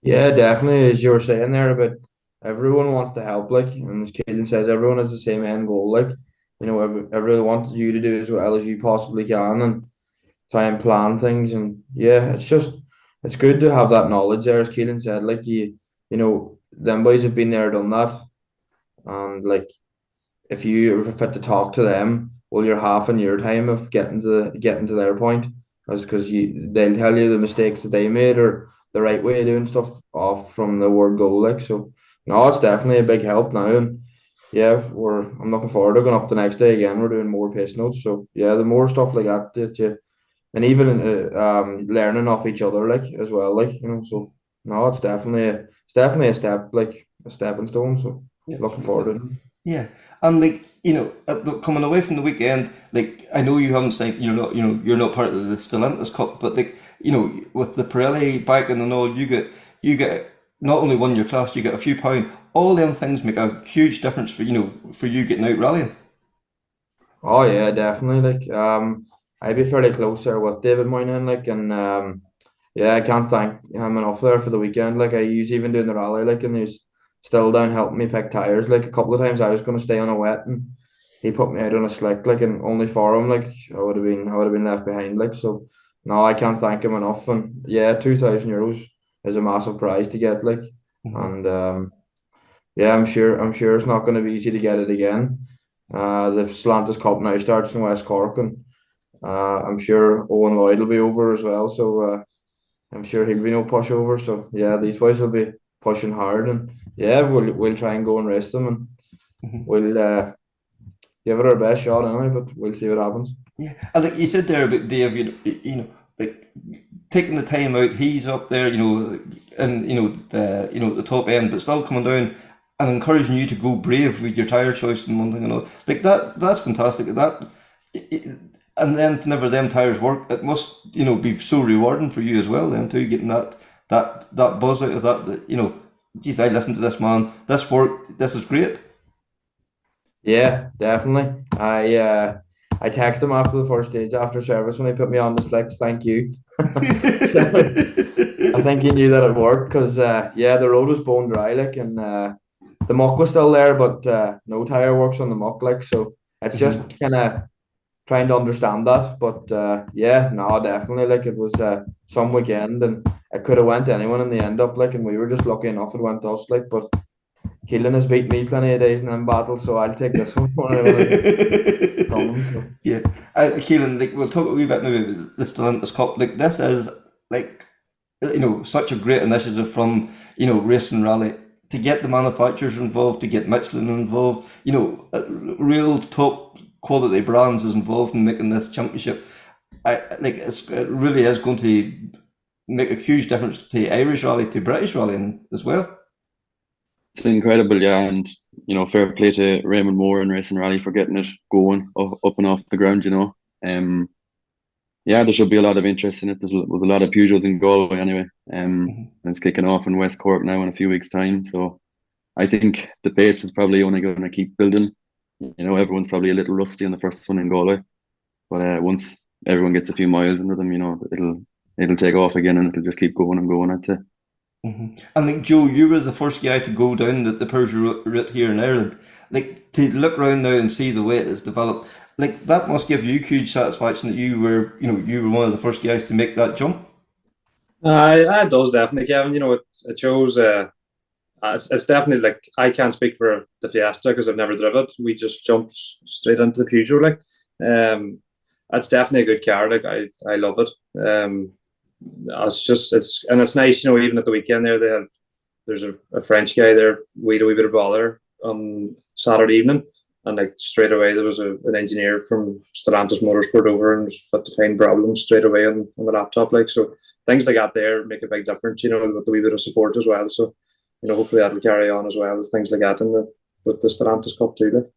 Yeah, definitely. As you were saying there about everyone wants to help, like, and as Keelan says, everyone has the same end goal, like, you know, everyone wants you to do as well as you possibly can and try and plan things, and yeah, it's good to have that knowledge there, as Keelan said, like you know, them boys have been there, done that, and like if you are fit to talk to them, well, you're half in your time of getting to their point, that's because they'll tell you the mistakes that they made or the right way of doing stuff off from the word go, like, so no, it's definitely a big help now, and yeah, I'm looking forward to going up the next day again. We're doing more pace notes, so yeah, the more stuff like that you and even learning off each other, like, as well, like, you know, so no, it's definitely a step, like a stepping stone, so Yeah, looking forward to it. yeah, and like you know, coming away from the weekend, like I know you haven't signed, you're not part of the Stellantis Cup, but like you know, with the Pirelli backing and all, you get not only won your class, you get a few pound. All them things make a huge difference for for you getting out rallying. Oh yeah, definitely. Like I'd be fairly close there with David Moynihan, like, and yeah, I can't thank him enough there for the weekend. Like I was even doing the rally, like, and he's still down helping me pick tires. Like a couple of times I was gonna stay on a wet, and he put me out on a slick, like, and only for him, like, I would have been left behind, like, so. No, I can't thank him enough, and yeah, €2,000 is a massive prize to get, like, and yeah, I'm sure it's not going to be easy to get it again. The Slantis Cup now starts in West Cork, and I'm sure Owen Lloyd will be over as well. So I'm sure he'll be no pushover. So yeah, these boys will be pushing hard, and yeah, we'll try and go and race them, and we'll give it our best shot anyway. But we'll see what happens. Yeah, and like you said there about Dave, like taking the time out, he's up there, and the top end, but still coming down and encouraging you to go brave with your tire choice and one thing and all. Like that's fantastic. And then whenever them tires work, it must be so rewarding for you as well. Then too, getting that buzz out of that. Geez, I listened to this man. This work. This is great. Yeah, definitely. I texted him after the first stage after service when he put me on the slicks. Thank you. So, I think he knew that it worked because yeah, the road was bone dry, like, and the muck was still there, but no tire works on the muck, like, so it's just kind of trying to understand that. But yeah, no, definitely, like, it was some weekend, and it could have went to anyone in the end up, like, and we were just lucky enough it went to us, like, but Keelan has beat me plenty of days in them battles, so I'll take this one. So. Yeah, Keelan, like, we'll talk a wee bit maybe about the Stellantis Cup. Like, this is like such a great initiative from Racing Rally to get the manufacturers involved, to get Michelin involved. Real top quality brands is involved in making this championship. It really is going to make a huge difference to Irish Rally, to British Rally as well. It's incredible, yeah, and fair play to Raymond Moore and Racing Rally for getting it going up and off the ground. Yeah, there should be a lot of interest in it. There was a lot of Peugeots in Galway anyway, and it's kicking off in West Cork now in a few weeks' time. So I think the pace is probably only going to keep building. Everyone's probably a little rusty on the first one in Galway, but once everyone gets a few miles into them, it'll take off again, and it'll just keep going and going, I'd say. And like Joe, you were the first guy to go down the Peugeot route here in Ireland. Like, to look around now and see the way it has developed, like, that must give you huge satisfaction that you were one of the first guys to make that jump. It does definitely, Kevin. It shows. It's definitely, like, I can't speak for the Fiesta because I've never driven it. We just jumped straight into the Peugeot, like. It's definitely a good car. Like, I love it. It's nice, even at the weekend there's a French guy there, we had a wee bit of bother on Saturday evening, and like straight away there was an engineer from Stellantis Motorsport over and was fit to find problems straight away on the laptop, like, so things like that there make a big difference, with a wee bit of support as well. So hopefully that'll carry on as well, things like that with the Stellantis Cup too, like.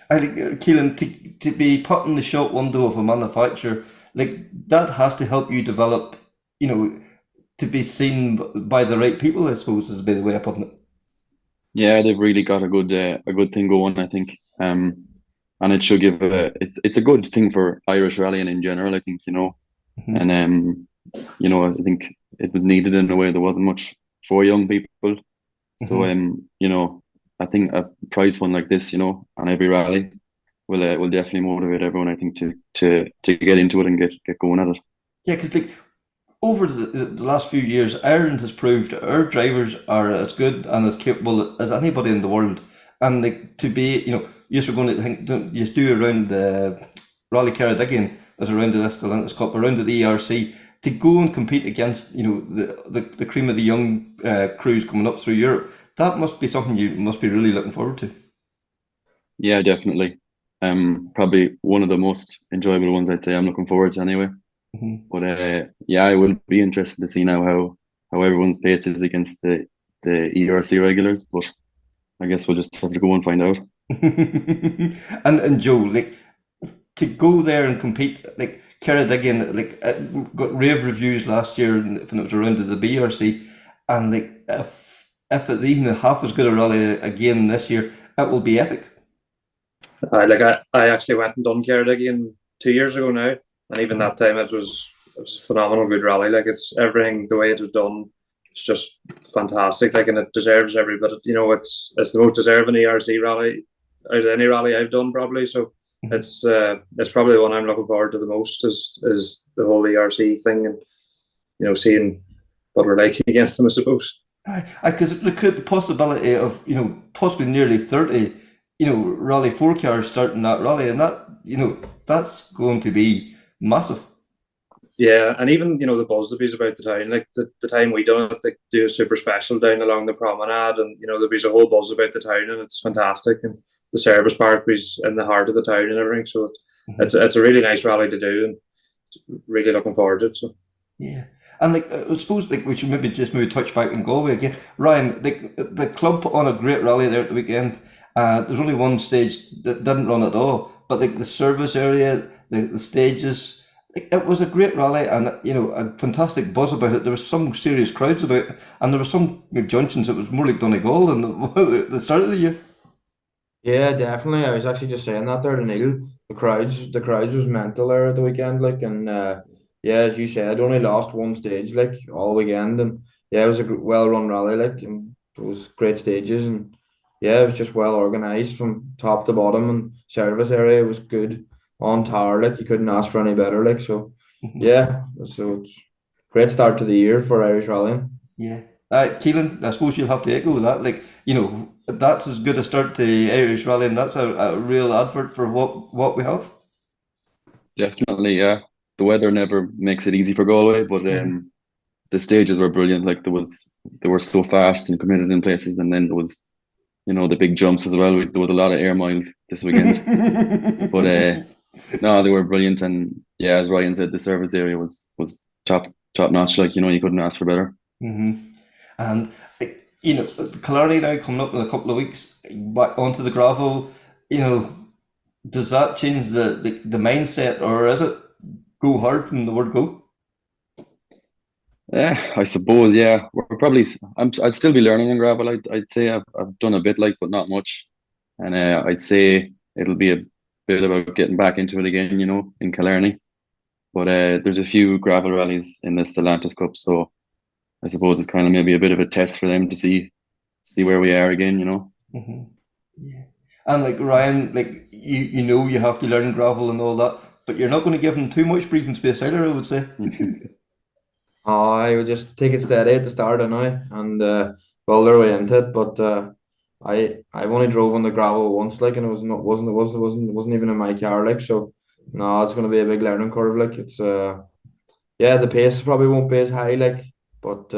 I think, Keelan, to be put in the shop window of a manufacturer, like, that has to help you develop, to be seen by the right people, I suppose, is the way of putting it. Yeah, they've really got a good thing going, I think, and it should give it's a good thing for Irish rallying in general, I think, and I think it was needed in a way. There wasn't much for young people, So I think a prize fund like this, on every rally will definitely motivate everyone, I think, to get into it and get going at it. Yeah, because over the last few years, Ireland has proved our drivers are as good and as capable as anybody in the world. And to be, yes, we're going to think, you do around the Rally Caradigan, as around the Stellantis Cup, around the ERC, to go and compete against, the cream of the young crews coming up through Europe. That must be something you must be really looking forward to. Yeah, definitely. Probably one of the most enjoyable ones, I'd say. I'm looking forward to anyway. But I will be interested to see now how everyone's pace is against the ERC regulars. But I guess we'll just have to go and find out. and Joe, to go there and compete, Caradigan, got rave reviews last year when it was around the BRC, and if it's even half as good a rally again this year, it will be epic. I actually went and done Caradigan 2 years ago now, and even that time it was a phenomenal good rally. It's everything, the way it was done, it's just fantastic. And it deserves every bit. It's the most deserving ERC rally out of any rally I've done probably. So it's probably the one I'm looking forward to the most is the whole ERC thing, and seeing what we're like against them, I suppose. Because there could be possibility of possibly nearly 30 Rally 4 cars starting that rally, and that's going to be massive. Yeah, and even the buzz that be about the town, the time we done it, they do a super special down along the promenade, and there'll be a whole buzz about the town, and it's fantastic. And the service park is in the heart of the town and everything, so it's a really nice rally to do, and really looking forward to it. So yeah. And I suppose we should maybe just touch back in Galway again. Ryan, the club put on a great rally there at the weekend. There's only one stage that didn't run at all, but the service area, the stages, it was a great rally, and a fantastic buzz about it. There was some serious crowds about it, and there were some junctions that was more like Donegal than the start of the year. Yeah, definitely. I was actually just saying that there to Neil. The crowds was mental there at the weekend, and as you said, only lost one stage all weekend, and it was a well-run rally, and it was great stages, and it was just well organised from top to bottom, and service area was good on tower, you couldn't ask for any better, so it's great start to the year for Irish rallying. Yeah. Keelan, I suppose you'll have to echo that. That's as good a start to Irish rally, and that's a real advert for what we have. Definitely, yeah. The weather never makes it easy for Galway, but the stages were brilliant. They were so fast and committed in places, and then there was, the big jumps as well. There was a lot of air miles this weekend, but no, they were brilliant, and as Ryan said, the service area was top notch. You couldn't ask for better. And Killarney now coming up in a couple of weeks back onto the gravel. Does that change the mindset, or is it go hard from the word go? Yeah, I suppose. Yeah, we're probably. I'd still be learning on gravel. I'd say I've done a bit, but not much. And I'd say it'll be a bit about getting back into it again, in Killarney. But there's a few gravel rallies in the Stellantis Cup, so I suppose it's kind of maybe a bit of a test for them to see where we are again, Yeah. And Ryan, you have to learn gravel and all that, but you're not going to give them too much breathing space either, I would say. I would just take it steady at the start, and build their way into it. But I've only drove on the gravel once, and it wasn't even in my car, so no, it's going to be a big learning curve. It's the pace probably won't be as high, but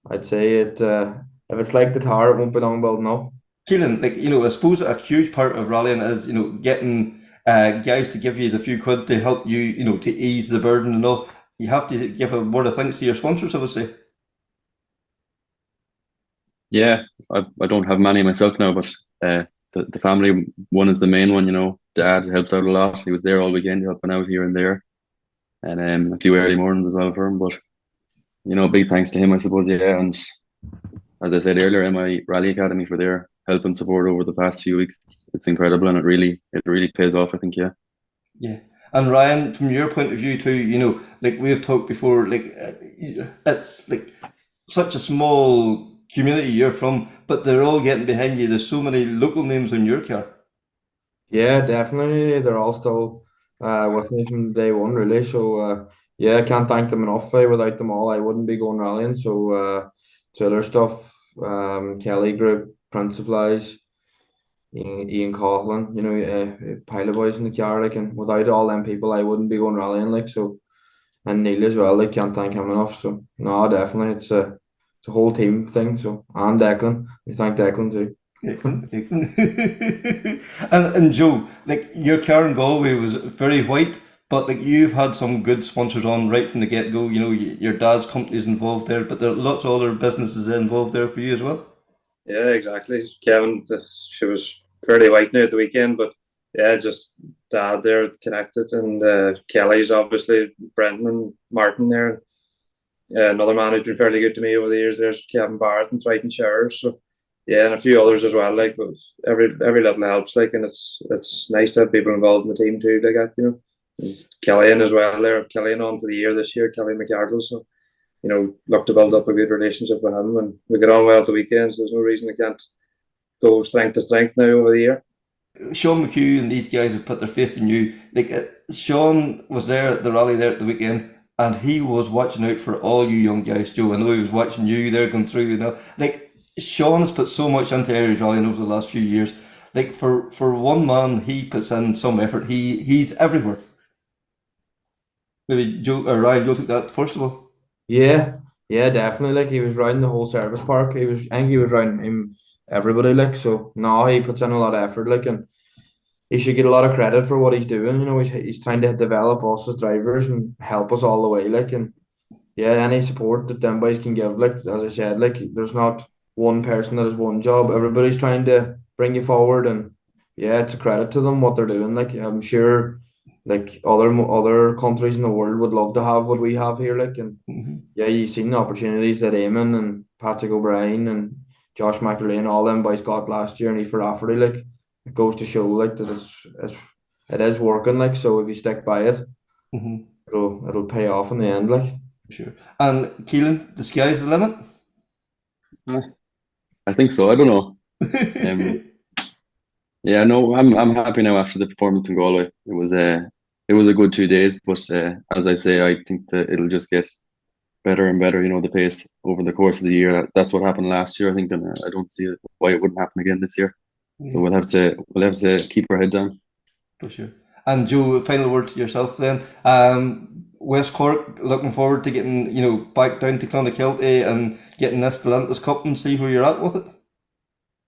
I'd say it if it's like the tar, it won't be long building up. Keelan, I suppose a huge part of rallying is, getting guys to give you the few quid to help you, to ease the burden and all. You have to give a word of thanks to your sponsors, I would say. Yeah, I don't have many myself now, but the family one is the main one. Dad helps out a lot. He was there all weekend helping out here and there, and a few early mornings as well for him. But big thanks to him, I suppose. Yeah, and as I said earlier, MI Rally Academy for their help and support over the past few weeks. It's incredible, and it really pays off, I think. Yeah. And Ryan, from your point of view too, we've talked before, it's such a small community you're from, but they're all getting behind you. There's so many local names on your car. Yeah, definitely. They're all still with me from day one, really. So yeah, I can't thank them enough. Without them all, I wouldn't be going rallying. So to other stuff, Kelly Group, Prince Supplies, Ian Coughlin, pile of boys in the car, like, and without all them people, I wouldn't be going rallying, like, so, and Neil as well, like, can't thank him enough. So no, definitely, it's a whole team thing. So, and Declan, we thank Declan too. Excellent. And Joe, like, your car in Galway was very white, but like, you've had some good sponsors on right from the get go. Your dad's company's involved there, but there are lots of other businesses involved there for you as well. Yeah, exactly. Kevin, she was fairly white now at the weekend, but yeah, just dad there connected, and Kelly's obviously, Brendan and Martin there. Another man who's been fairly good to me over the years, there's Kevin Barrett and Triton Sheriff. So yeah, and a few others as well. Like, but every little helps. Like, and it's nice to have people involved in the team too. Like that, And Keelan as well. There, Keelan on for the year this year. Keelan McHugh. So look to build up a good relationship with him, and we get on well at the weekends. There's no reason I can't go strength to strength now over the year. Sean McHugh and these guys have put their faith in you. Like, Sean was there at the rally there at the weekend, and he was watching out for all you young guys, Joe. I know he was watching you there going through. Like, Sean has put so much into Irish rallying over the last few years. Like, for one man, he puts in some effort. He's everywhere. Maybe Joe or Ryan, you'll take that first of all. Yeah, yeah, definitely. Like, he was riding the whole service park. I think he was riding everybody. Like, so no, he puts in a lot of effort. Like, and he should get a lot of credit for what he's doing. He's trying to develop us as drivers and help us all the way. Like, and yeah, any support that them boys can give. Like, as I said, like, there's not one person that has one job. Everybody's trying to bring you forward, and yeah, it's a credit to them what they're doing. Like, I'm sure, like, other countries in the world would love to have what we have here. Like, and yeah, you've seen the opportunities that Eamon and Patrick O'Brien and Josh McElrain, all them boys got last year, and Aoife Rafferty. Like, it goes to show, like, that it is working. Like, so if you stick by it, it'll pay off in the end. Like, sure. And Keelan, the sky's the limit. I think so. I don't know. Yeah, no, I'm happy now after the performance in Galway. It was a good 2 days, but as I say, I think that it'll just get better and better. The pace over the course of the year. That's what happened last year, I think, and I don't see why it wouldn't happen again this year. So we'll have to keep our head down. For sure. And Joe, final word to yourself then. West Cork, looking forward to getting back down to Clonakilty and getting this Stellantis Cup and see where you're at with it.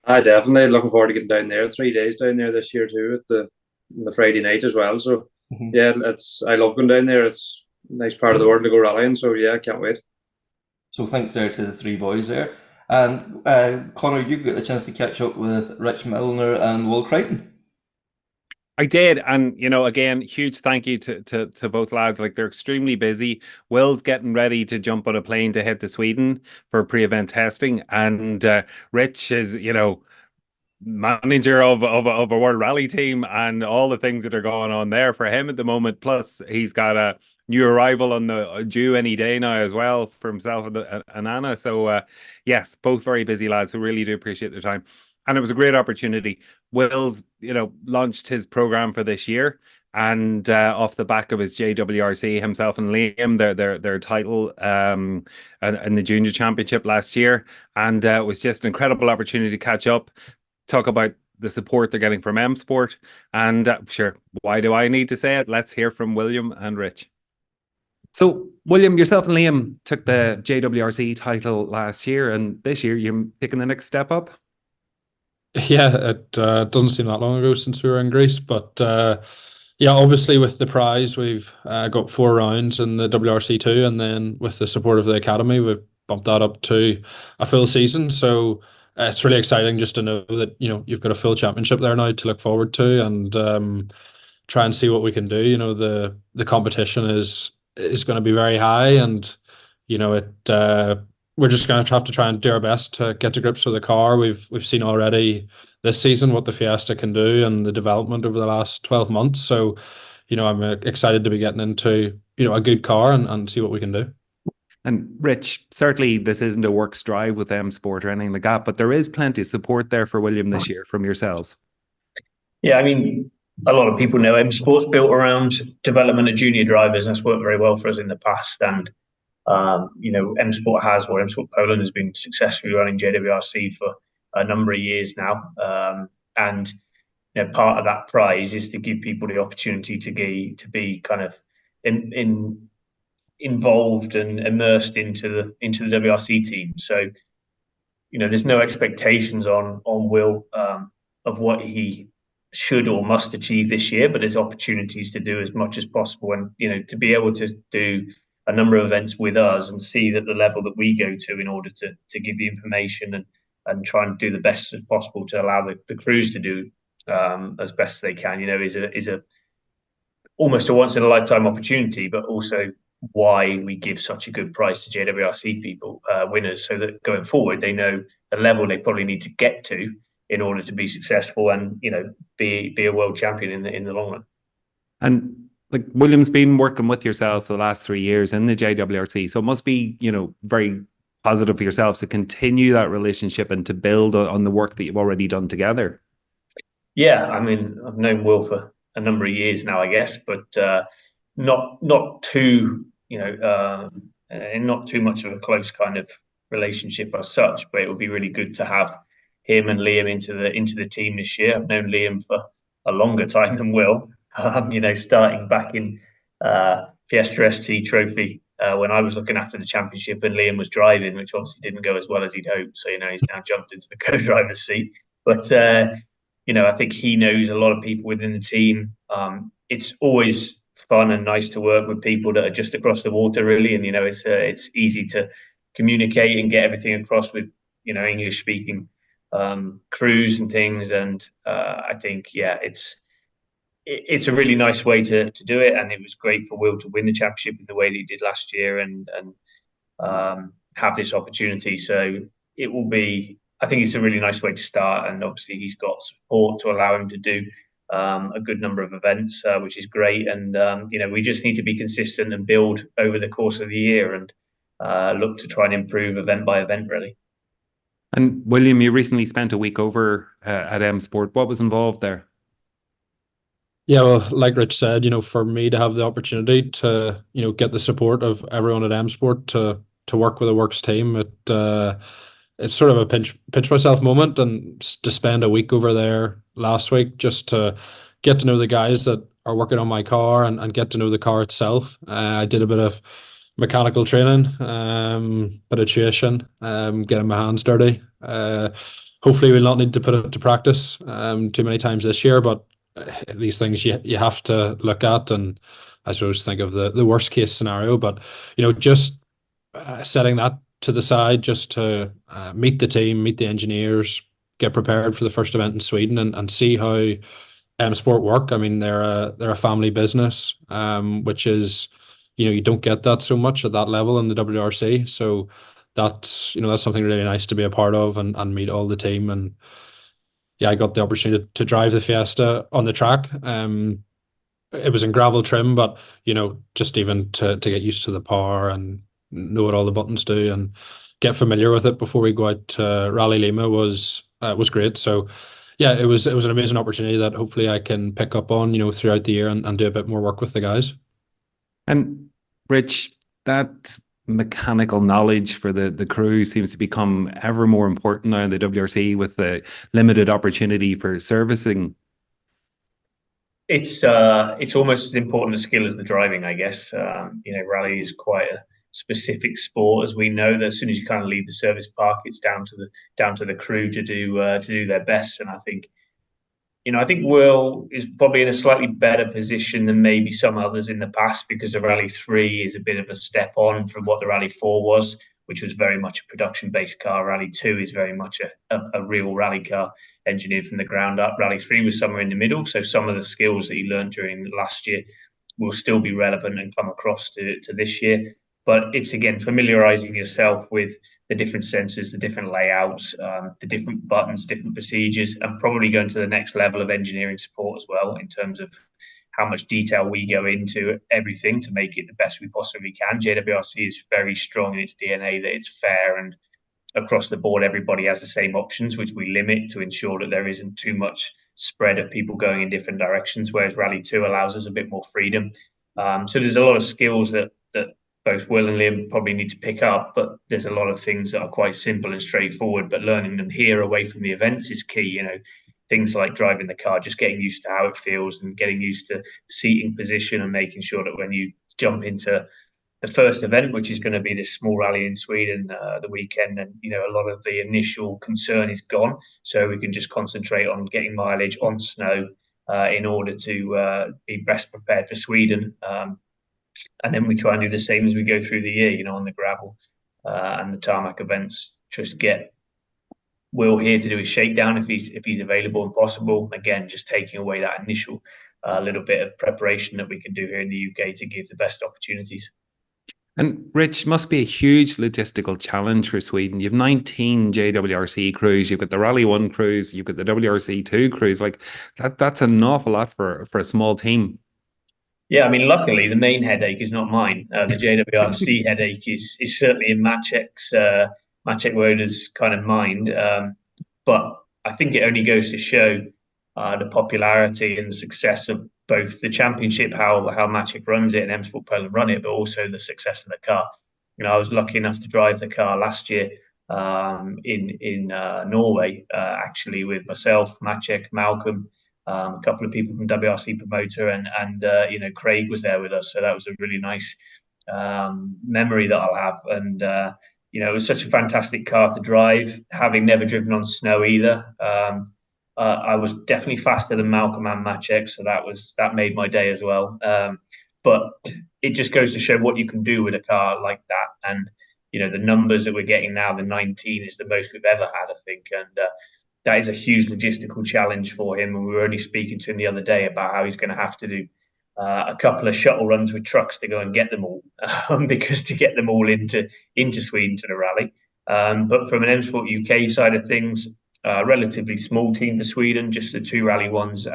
I definitely looking forward to getting down there. 3 days down there this year too, at the Friday night as well. So yeah, I love going down there. It's a nice part of the world to go rallying. So yeah, I can't wait. So thanks there to the three boys there. And Connor, you got a chance to catch up with Rich Millener and Will Creighton. I did, and again, huge thank you to both lads. Like, they're extremely busy. Will's getting ready to jump on a plane to head to Sweden for pre-event testing, and Rich is, manager of a World Rally team, and all the things that are going on there for him at the moment. Plus, he's got a new arrival on the due any day now as well for himself and Anna. So yes, both very busy lads who really do appreciate their time. And it was a great opportunity. Will's, launched his program for this year, and off the back of his JWRC, himself and Liam, their title in the junior championship last year, and it was just an incredible opportunity to catch up, talk about the support they're getting from M Sport, and sure, why do I need to say it? Let's hear from William and Rich. So, William, yourself and Liam took the JWRC title last year, and this year you're taking the next step up. Yeah, it doesn't seem that long ago since we were in Greece, but yeah, obviously with the prize, we've got 4 rounds in the WRC2, and then with the support of the academy, we've bumped that up to a full season. So it's really exciting just to know that you've got a full championship there now to look forward to, and try and see what we can do. The competition is going to be very high, and we're just going to have to try and do our best to get to grips with the car. We've seen already this season what the Fiesta can do and the development over the last 12 months. So, I'm excited to be getting into, a good car and see what we can do. And Rich, certainly this isn't a works drive with M Sport or anything like that, but there is plenty of support there for William this year from yourselves. Yeah, I mean, a lot of people know M Sport's built around development of junior drivers, and that's worked very well for us in the past. And M Sport M Sport Poland has been successfully running JWRC for a number of years now. And part of that prize is to give people the opportunity to be kind of involved and immersed into the WRC team. So, there's no expectations on Will of what he should or must achieve this year, but there's opportunities to do as much as possible, and to be able to do a number of events with us and see that the level that we go to in order to give the information and try and do the best as possible to allow the crews to do as best they can, is a almost a once in a lifetime opportunity, but also why we give such a good prize to JWRC people, winners, so that going forward they know the level they probably need to get to in order to be successful and be a world champion in the long run. And like William's been working with yourselves for the last 3 years in the JWRC, so it must be very positive for yourselves to continue that relationship and to build on the work that you've already done together. Yeah, I mean, I've known Will for a number of years now, I guess, but not too not too much of a close kind of relationship as such. But it would be really good to have him and Liam into the team this year. I've known Liam for a longer time than Will. Starting back in Fiesta ST Trophy when I was looking after the championship and Liam was driving, which obviously didn't go as well as he'd hoped. So he's now jumped into the co-driver's seat. But I think he knows a lot of people within the team. It's always fun and nice to work with people that are just across the water, really. And it's easy to communicate and get everything across with English speaking crews and things. And I think it's a really nice way to do it. And it was great for Will to win the championship in the way that he did last year and have this opportunity. So it will be. I think it's a really nice way to start, and obviously he's got support to allow him to do a good number of events, which is great. And we just need to be consistent and build over the course of the year and look to try and improve event by event, really. And William, you recently spent a week over at M Sport. What was involved there? Yeah, well, like Rich said, for me to have the opportunity to, get the support of everyone at M Sport to work with a works team, it's sort of a pinch myself moment, and to spend a week over there last week just to get to know the guys that are working on my car and get to know the car itself. I did a bit of mechanical training, bit of tuition, getting my hands dirty. Hopefully we'll not need to put it to practice too many times this year, but these things you have to look at and I suppose think of the worst case scenario. But just setting that to the side just to meet the team, meet the engineers, get prepared for the first event in Sweden and see how M Sport work. I mean, they're a family business, which is, you don't get that so much at that level in the WRC. So that's something really nice to be a part of and meet all the team. And yeah, I got the opportunity to drive the Fiesta on the track. It was in gravel trim, but just even to get used to the power and know what all the buttons do and get familiar with it before we go out to Rally Lima was great. So yeah, it was an amazing opportunity that hopefully I can pick up on throughout the year and do a bit more work with the guys. And Rich, that mechanical knowledge for the crew seems to become ever more important now in the WRC with the limited opportunity for servicing. It's almost as important a skill as the driving, I guess. Rally is quite a specific sport, as we know. That as soon as you kind of leave the service park, it's down to the crew to do their best. And I think Will is probably in a slightly better position than maybe some others in the past, because the Rally 3 is a bit of a step on from what the Rally 4 was, which was very much a production-based car. Rally 2 is very much a real rally car engineered from the ground up. Rally 3 was somewhere in the middle, so some of the skills that he learned during last year will still be relevant and come across to this year. But it's, again, familiarising yourself with the different sensors, the different layouts, the different buttons, different procedures, and probably going to the next level of engineering support as well in terms of how much detail we go into everything to make it the best we possibly can. JWRC is very strong in its DNA that it's fair and across the board, everybody has the same options, which we limit to ensure that there isn't too much spread of people going in different directions, whereas Rally 2 allows us a bit more freedom. So there's a lot of skills that both Will and Liam probably need to pick up, but there's a lot of things that are quite simple and straightforward, but learning them here away from the events is key. You know, things like driving the car, just getting used to how it feels and getting used to seating position and making sure that when you jump into the first event, which is going to be this small rally in Sweden the weekend, and you know, a lot of the initial concern is gone, so we can just concentrate on getting mileage on snow in order to be best prepared for Sweden. And then we try and do the same as we go through the year, you know, on the gravel and the tarmac events. Just get Will here to do his shakedown if he's available and possible. Again, just taking away that initial little bit of preparation that we can do here in the UK to give the best opportunities. And Rich, must be a huge logistical challenge for Sweden. You've 19 JWRC crews, you've got the Rally 1 crews, you've got the WRC 2 crews. Like that's an awful lot for a small team. Yeah, I mean, luckily the main headache is not mine. The JWRC headache is certainly in Maciek Woda's kind of mind. But I think it only goes to show the popularity and the success of both the championship, how Maciek runs it and M Sport Poland run it, but also the success of the car. You know, I was lucky enough to drive the car last year in Norway, actually with myself, Maciek, Malcolm, a couple of people from WRC Promoter, and you know, Craig was there with us, so that was a really nice memory that I'll have. And you know, it was such a fantastic car to drive, having never driven on snow either. I was definitely faster than Malcolm and Maciek, so that made my day as well. But it just goes to show what you can do with a car like that. And you know, the numbers that we're getting now, the 19 is the most we've ever had, I think, and that is a huge logistical challenge for him. And we were only speaking to him the other day about how he's going to have to do a couple of shuttle runs with trucks to go and get them all, because to get them all into Sweden to the rally. But from an M Sport UK side of things, relatively small team for Sweden, just the 2 Rally 1s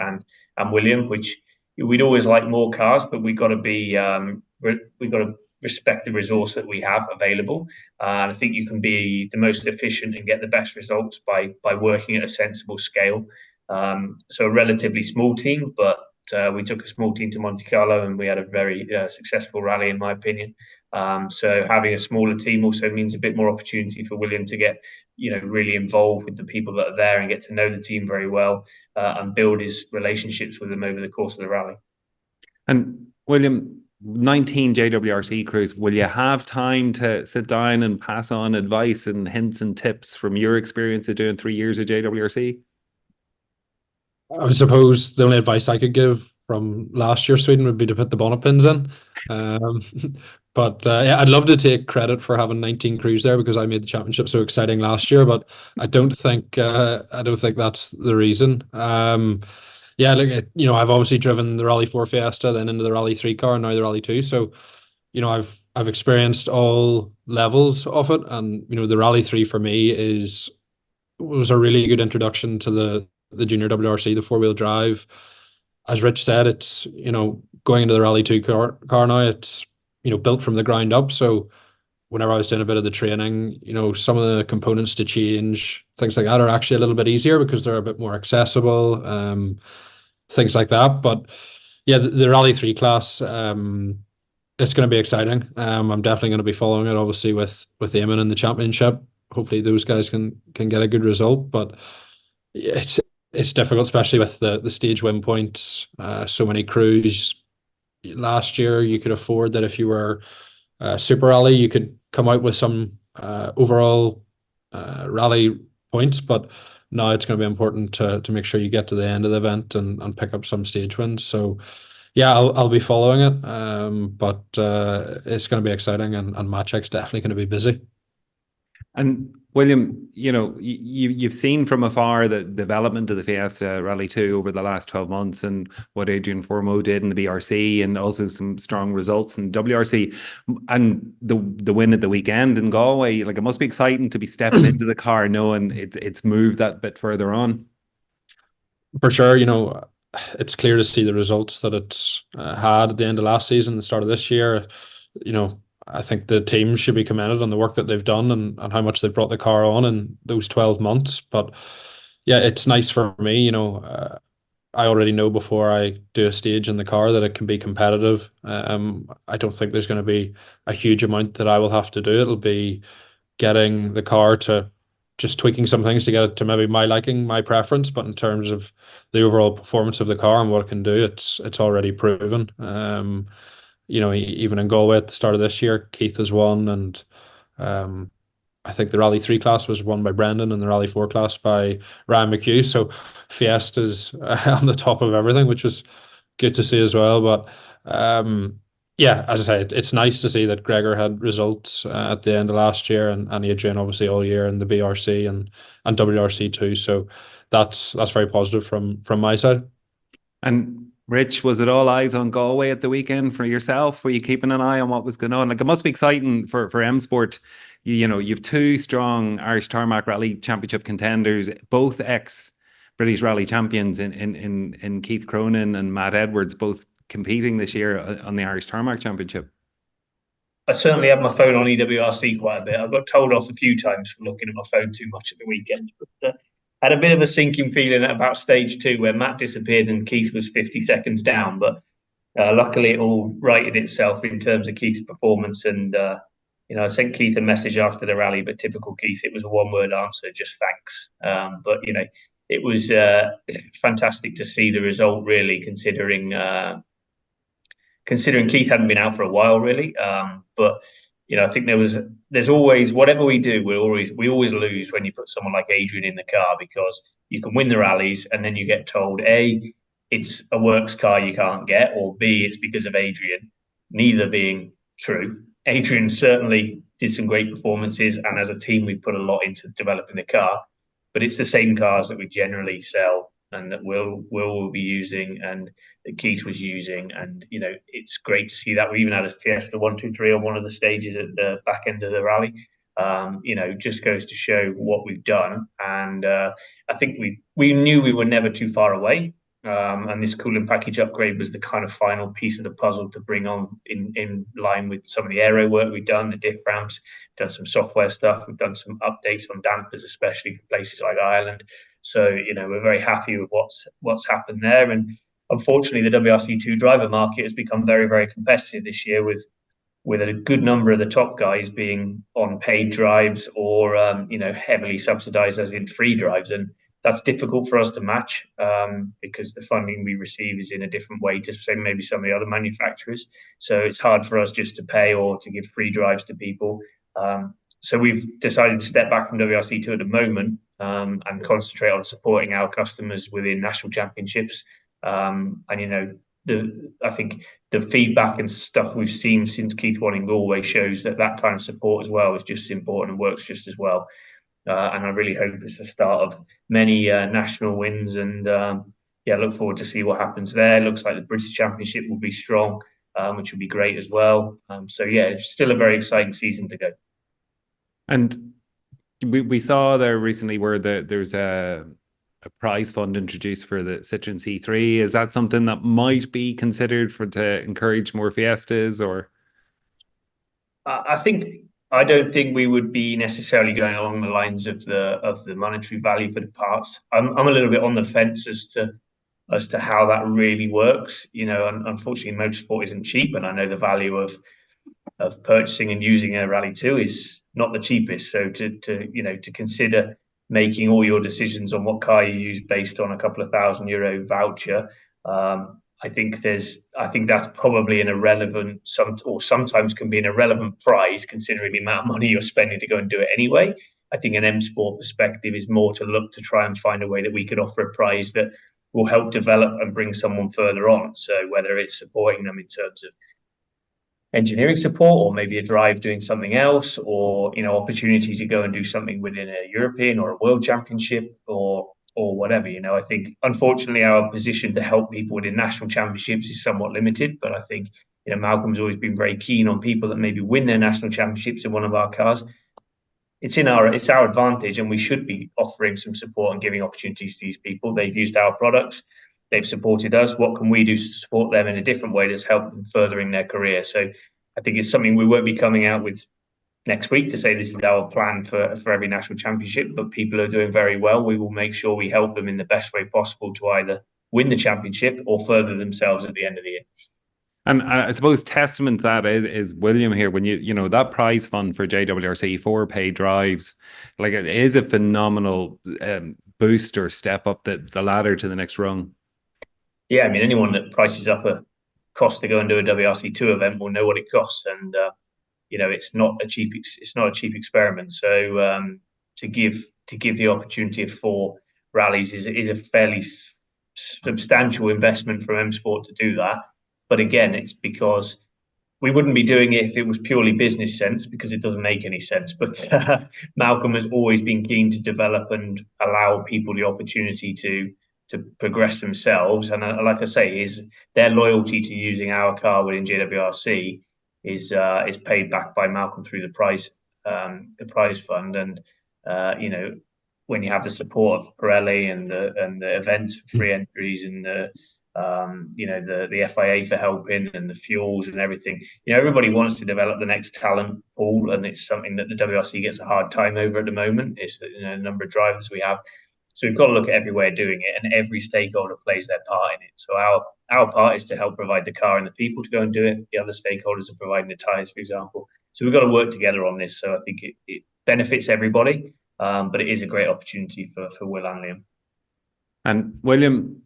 and William, which we'd always like more cars, but we've got to respect the resource that we have available. And I think you can be the most efficient and get the best results by working at a sensible scale. So a relatively small team, but we took a small team to Monte Carlo and we had a very successful rally, in my opinion. So having a smaller team also means a bit more opportunity for William to get, you know, really involved with the people that are there and get to know the team very well and build his relationships with them over the course of the rally. And William, 19 JWRC crews, will you have time to sit down and pass on advice and hints and tips from your experience of doing 3 years of JWRC? I suppose the only advice I could give from last year Sweden would be to put the bonnet pins in. But yeah, I'd love to take credit for having 19 crews there because I made the championship so exciting last year. But I don't think that's the reason. Yeah, look, you know, I've obviously driven the Rally 4 Fiesta, then into the Rally 3 car, and now the Rally 2. So, you know, I've experienced all levels of it, and you know, the Rally 3 for me was a really good introduction to the junior WRC, the 4-wheel drive. As Rich said, it's, you know, going into the Rally 2 car now, it's, you know, built from the ground up. So whenever I was doing a bit of the training, you know, some of the components to change, things like that, are actually a little bit easier because they're a bit more accessible, things like that. But yeah, the Rally 3 class, it's going to be exciting. I'm definitely going to be following it, obviously, with Eamon in the championship. Hopefully those guys can get a good result. But it's difficult, especially with the stage win points. So many crews. Last year, you could afford that if you were Super Rally, you could come out with some overall rally points. But now it's going to be important to make sure you get to the end of the event and pick up some stage wins. So yeah, I'll be following it. But it's going to be exciting, and Maciek's definitely going to be busy. And William, you know, you've seen from afar the development of the Fiesta Rally 2 over the last 12 months and what Adrian Formeau did in the BRC, and also some strong results in WRC, and the win at the weekend in Galway. Like, it must be exciting to be stepping into the car knowing it's moved that bit further on. For sure, you know, it's clear to see the results that it's had at the end of last season, the start of this year. I think the team should be commended on the work that they've done and how much they've brought the car on in those 12 months. But yeah, it's nice for me, I already know before I do a stage in the car that it can be competitive. I don't think there's going to be a huge amount that I will have to do. It'll be getting the car to just tweaking some things to get it to maybe my liking, my preference. But in terms of the overall performance of the car and what it can do, it's already proven. Even in Galway at the start of this year, Keith has won, and I think the Rally 3 class was won by Brendan and the Rally 4 class by Ryan McHugh. So Fiesta's on the top of everything, which was good to see as well. But yeah, as I say, it's nice to see that Gregor had results at the end of last year, and Adrian obviously all year in the BRC and WRC too. So that's very positive from my side. And Rich, was it all eyes on Galway at the weekend for yourself? Were you keeping an eye on what was going on? Like, it must be exciting for M Sport. You've two strong Irish Tarmac Rally Championship contenders, both ex-British Rally champions in Keith Cronin and Matt Edwards, both competing this year on the Irish Tarmac Championship. I certainly had my phone on EWRC quite a bit. I got told off a few times for looking at my phone too much at the weekend. But had a bit of a sinking feeling at about stage 2 where Matt disappeared and Keith was 50 seconds down. But luckily it all righted itself in terms of Keith's performance. And, I sent Keith a message after the rally, but typical Keith, it was a one-word answer, just thanks. But, it was fantastic to see the result, really, considering Keith hadn't been out for a while, really. But I think there's always, whatever we do, we always lose when you put someone like Adrian in the car, because you can win the rallies and then you get told A, it's a works car you can't get, or B, it's because of Adrian. Neither being true. Adrian certainly did some great performances, and as a team we put a lot into developing the car. But it's the same cars that we generally sell and that Will will be using and that Keith was using. And, it's great to see that. We even had a Fiesta 123 on one of the stages at the back end of the rally. Just goes to show what we've done. And I think we knew we were never too far away. And this cooling package upgrade was the kind of final piece of the puzzle to bring on in line with some of the aero work we've done, the diff ramps, done some software stuff. We've done some updates on dampers, especially for places like Ireland. So, we're very happy with what's happened there. And unfortunately, the WRC2 driver market has become very, very competitive this year with a good number of the top guys being on paid drives or, heavily subsidized as in free drives. And that's difficult for us to match because the funding we receive is in a different way to say maybe some of the other manufacturers. So it's hard for us just to pay or to give free drives to people. So we've decided to step back from WRC2 at the moment and concentrate on supporting our customers within national championships. I think the feedback and stuff we've seen since Keith won in Galway shows that kind of support as well is just as important and works just as well. And I really hope it's the start of many national wins. And look forward to see what happens there. Looks like the British Championship will be strong, which will be great as well. It's still a very exciting season to go. And we saw there recently where there's a prize fund introduced for the Citroen C3. Is that something that might be considered to encourage more Fiestas, or? I don't think we would be necessarily going along the lines of the monetary value for the parts. I'm a little bit on the fence as to how that really works. Unfortunately, motorsport isn't cheap, and I know the value of purchasing and using a Rally 2 is not the cheapest. So to consider making all your decisions on what car you use based on a couple of €1,000 voucher, I think that's probably an irrelevant, sometimes can be an irrelevant prize considering the amount of money you're spending to go and do it anyway. I think an M Sport perspective is more to look to try and find a way that we could offer a prize that will help develop and bring someone further on. So whether it's supporting them in terms of engineering support, or maybe a drive doing something else, or opportunity to go and do something within a European or a World Championship, or whatever. I think unfortunately our position to help people within national championships is somewhat limited, but I think Malcolm's always been very keen on people that maybe win their national championships in one of our cars. It's our advantage, and we should be offering some support and giving opportunities to these people. They've used our products. they've supported us. What can we do to support them in a different way that's helped them furthering their career? So I think it's something we won't be coming out with next week to say this is our plan for every national championship, but people are doing very well. We will make sure we help them in the best way possible to either win the championship or further themselves at the end of the year. And I suppose testament to that is William here. When you know that prize fund for JWRC for paid drives, like it is a phenomenal boost or step up the ladder to the next rung. Yeah, I mean, anyone that prices up a cost to go and do a WRC2 event will know what it costs, and you know, it's not a cheap experiment. So to give the opportunity of 4 rallies is a fairly substantial investment from M Sport to do that. But again, it's because we wouldn't be doing it if it was purely business sense, because it doesn't make any sense. But Malcolm has always been keen to develop and allow people the opportunity to progress themselves. And like I say, their loyalty to using our car within JWRC is paid back by Malcolm through the prize fund. And you know, when you have the support of Pirelli and the events for free entries and you know, the FIA for helping and the fuels and everything, you know, everybody wants to develop the next talent pool, and it's something that the WRC gets a hard time over at the moment. It's the number of drivers we have. So we've got to look at every way of doing it, and every stakeholder plays their part in it. So our part is to help provide the car and the people to go and do it. The other stakeholders are providing the tyres, for example. So we've got to work together on this. So I think it benefits everybody, but it is a great opportunity for Will and Liam. And William,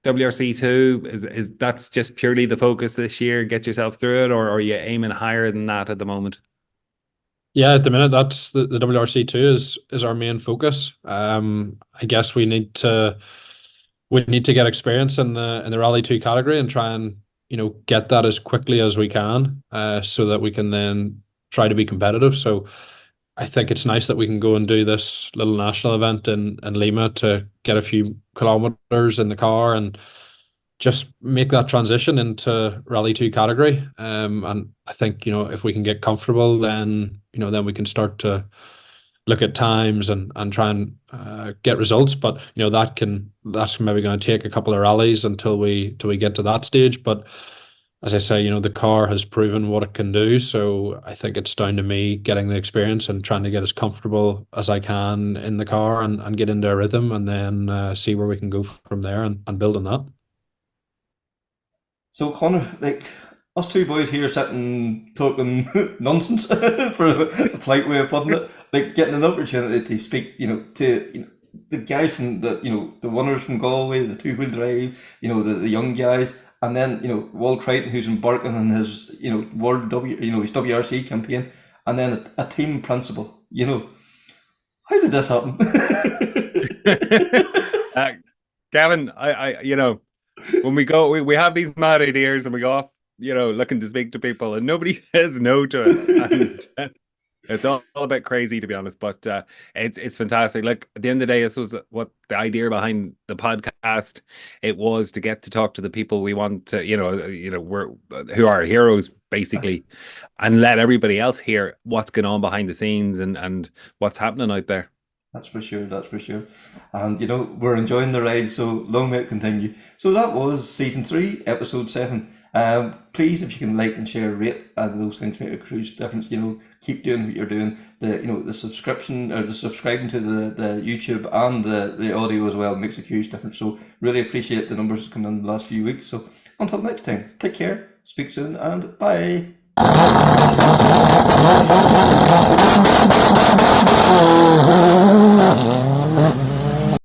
WRC2 is that's just purely the focus this year? Get yourself through it, or are you aiming higher than that at the moment? Yeah, at the minute, that's the WRC2 is our main focus. I guess we need to get experience in the Rally 2 category and try and, you know, get that as quickly as we can, so that we can then try to be competitive. So I think it's nice that we can go and do this little national event in Lima to get a few kilometers in the car and just make that transition into Rally 2 category. And I think, you know, if we can get comfortable, then, you know, then we can start to look at times and try and get results. But, you know, that's maybe going to take a couple of rallies until we get to that stage. But as I say, you know, the car has proven what it can do. So I think it's down to me getting the experience and trying to get as comfortable as I can in the car and get into a rhythm, and then see where we can go from there and build on that. So Connor, like us two boys here sitting talking nonsense for a polite way of putting it, like getting an opportunity to speak, you know, to the guys from the winners from Galway, the 2-wheel drive, you know, the young guys, and then, you know, Wal Creighton, who's embarking on his, you know, his WRC campaign, and then a team principal. You know, how did this happen? Gavin, I you know, when we go, we have these mad ideas and we go off, you know, looking to speak to people, and nobody says no to us. And it's all a bit crazy, to be honest, but it's fantastic. Like, at the end of the day, this was what the idea behind the podcast. It was to get to talk to the people we want to, you know, who are heroes, basically, and let everybody else hear what's going on behind the scenes and what's happening out there. That's for sure. And, you know, we're enjoying the ride, so long may it continue. So that was season 3, episode 7. Please, if you can like and share, rate, and those things make a huge difference. You know, keep doing what you're doing. The subscription or the subscribing to the YouTube and the audio as well makes a huge difference. So really appreciate the numbers coming in the last few weeks. So until next time, take care, speak soon, and bye.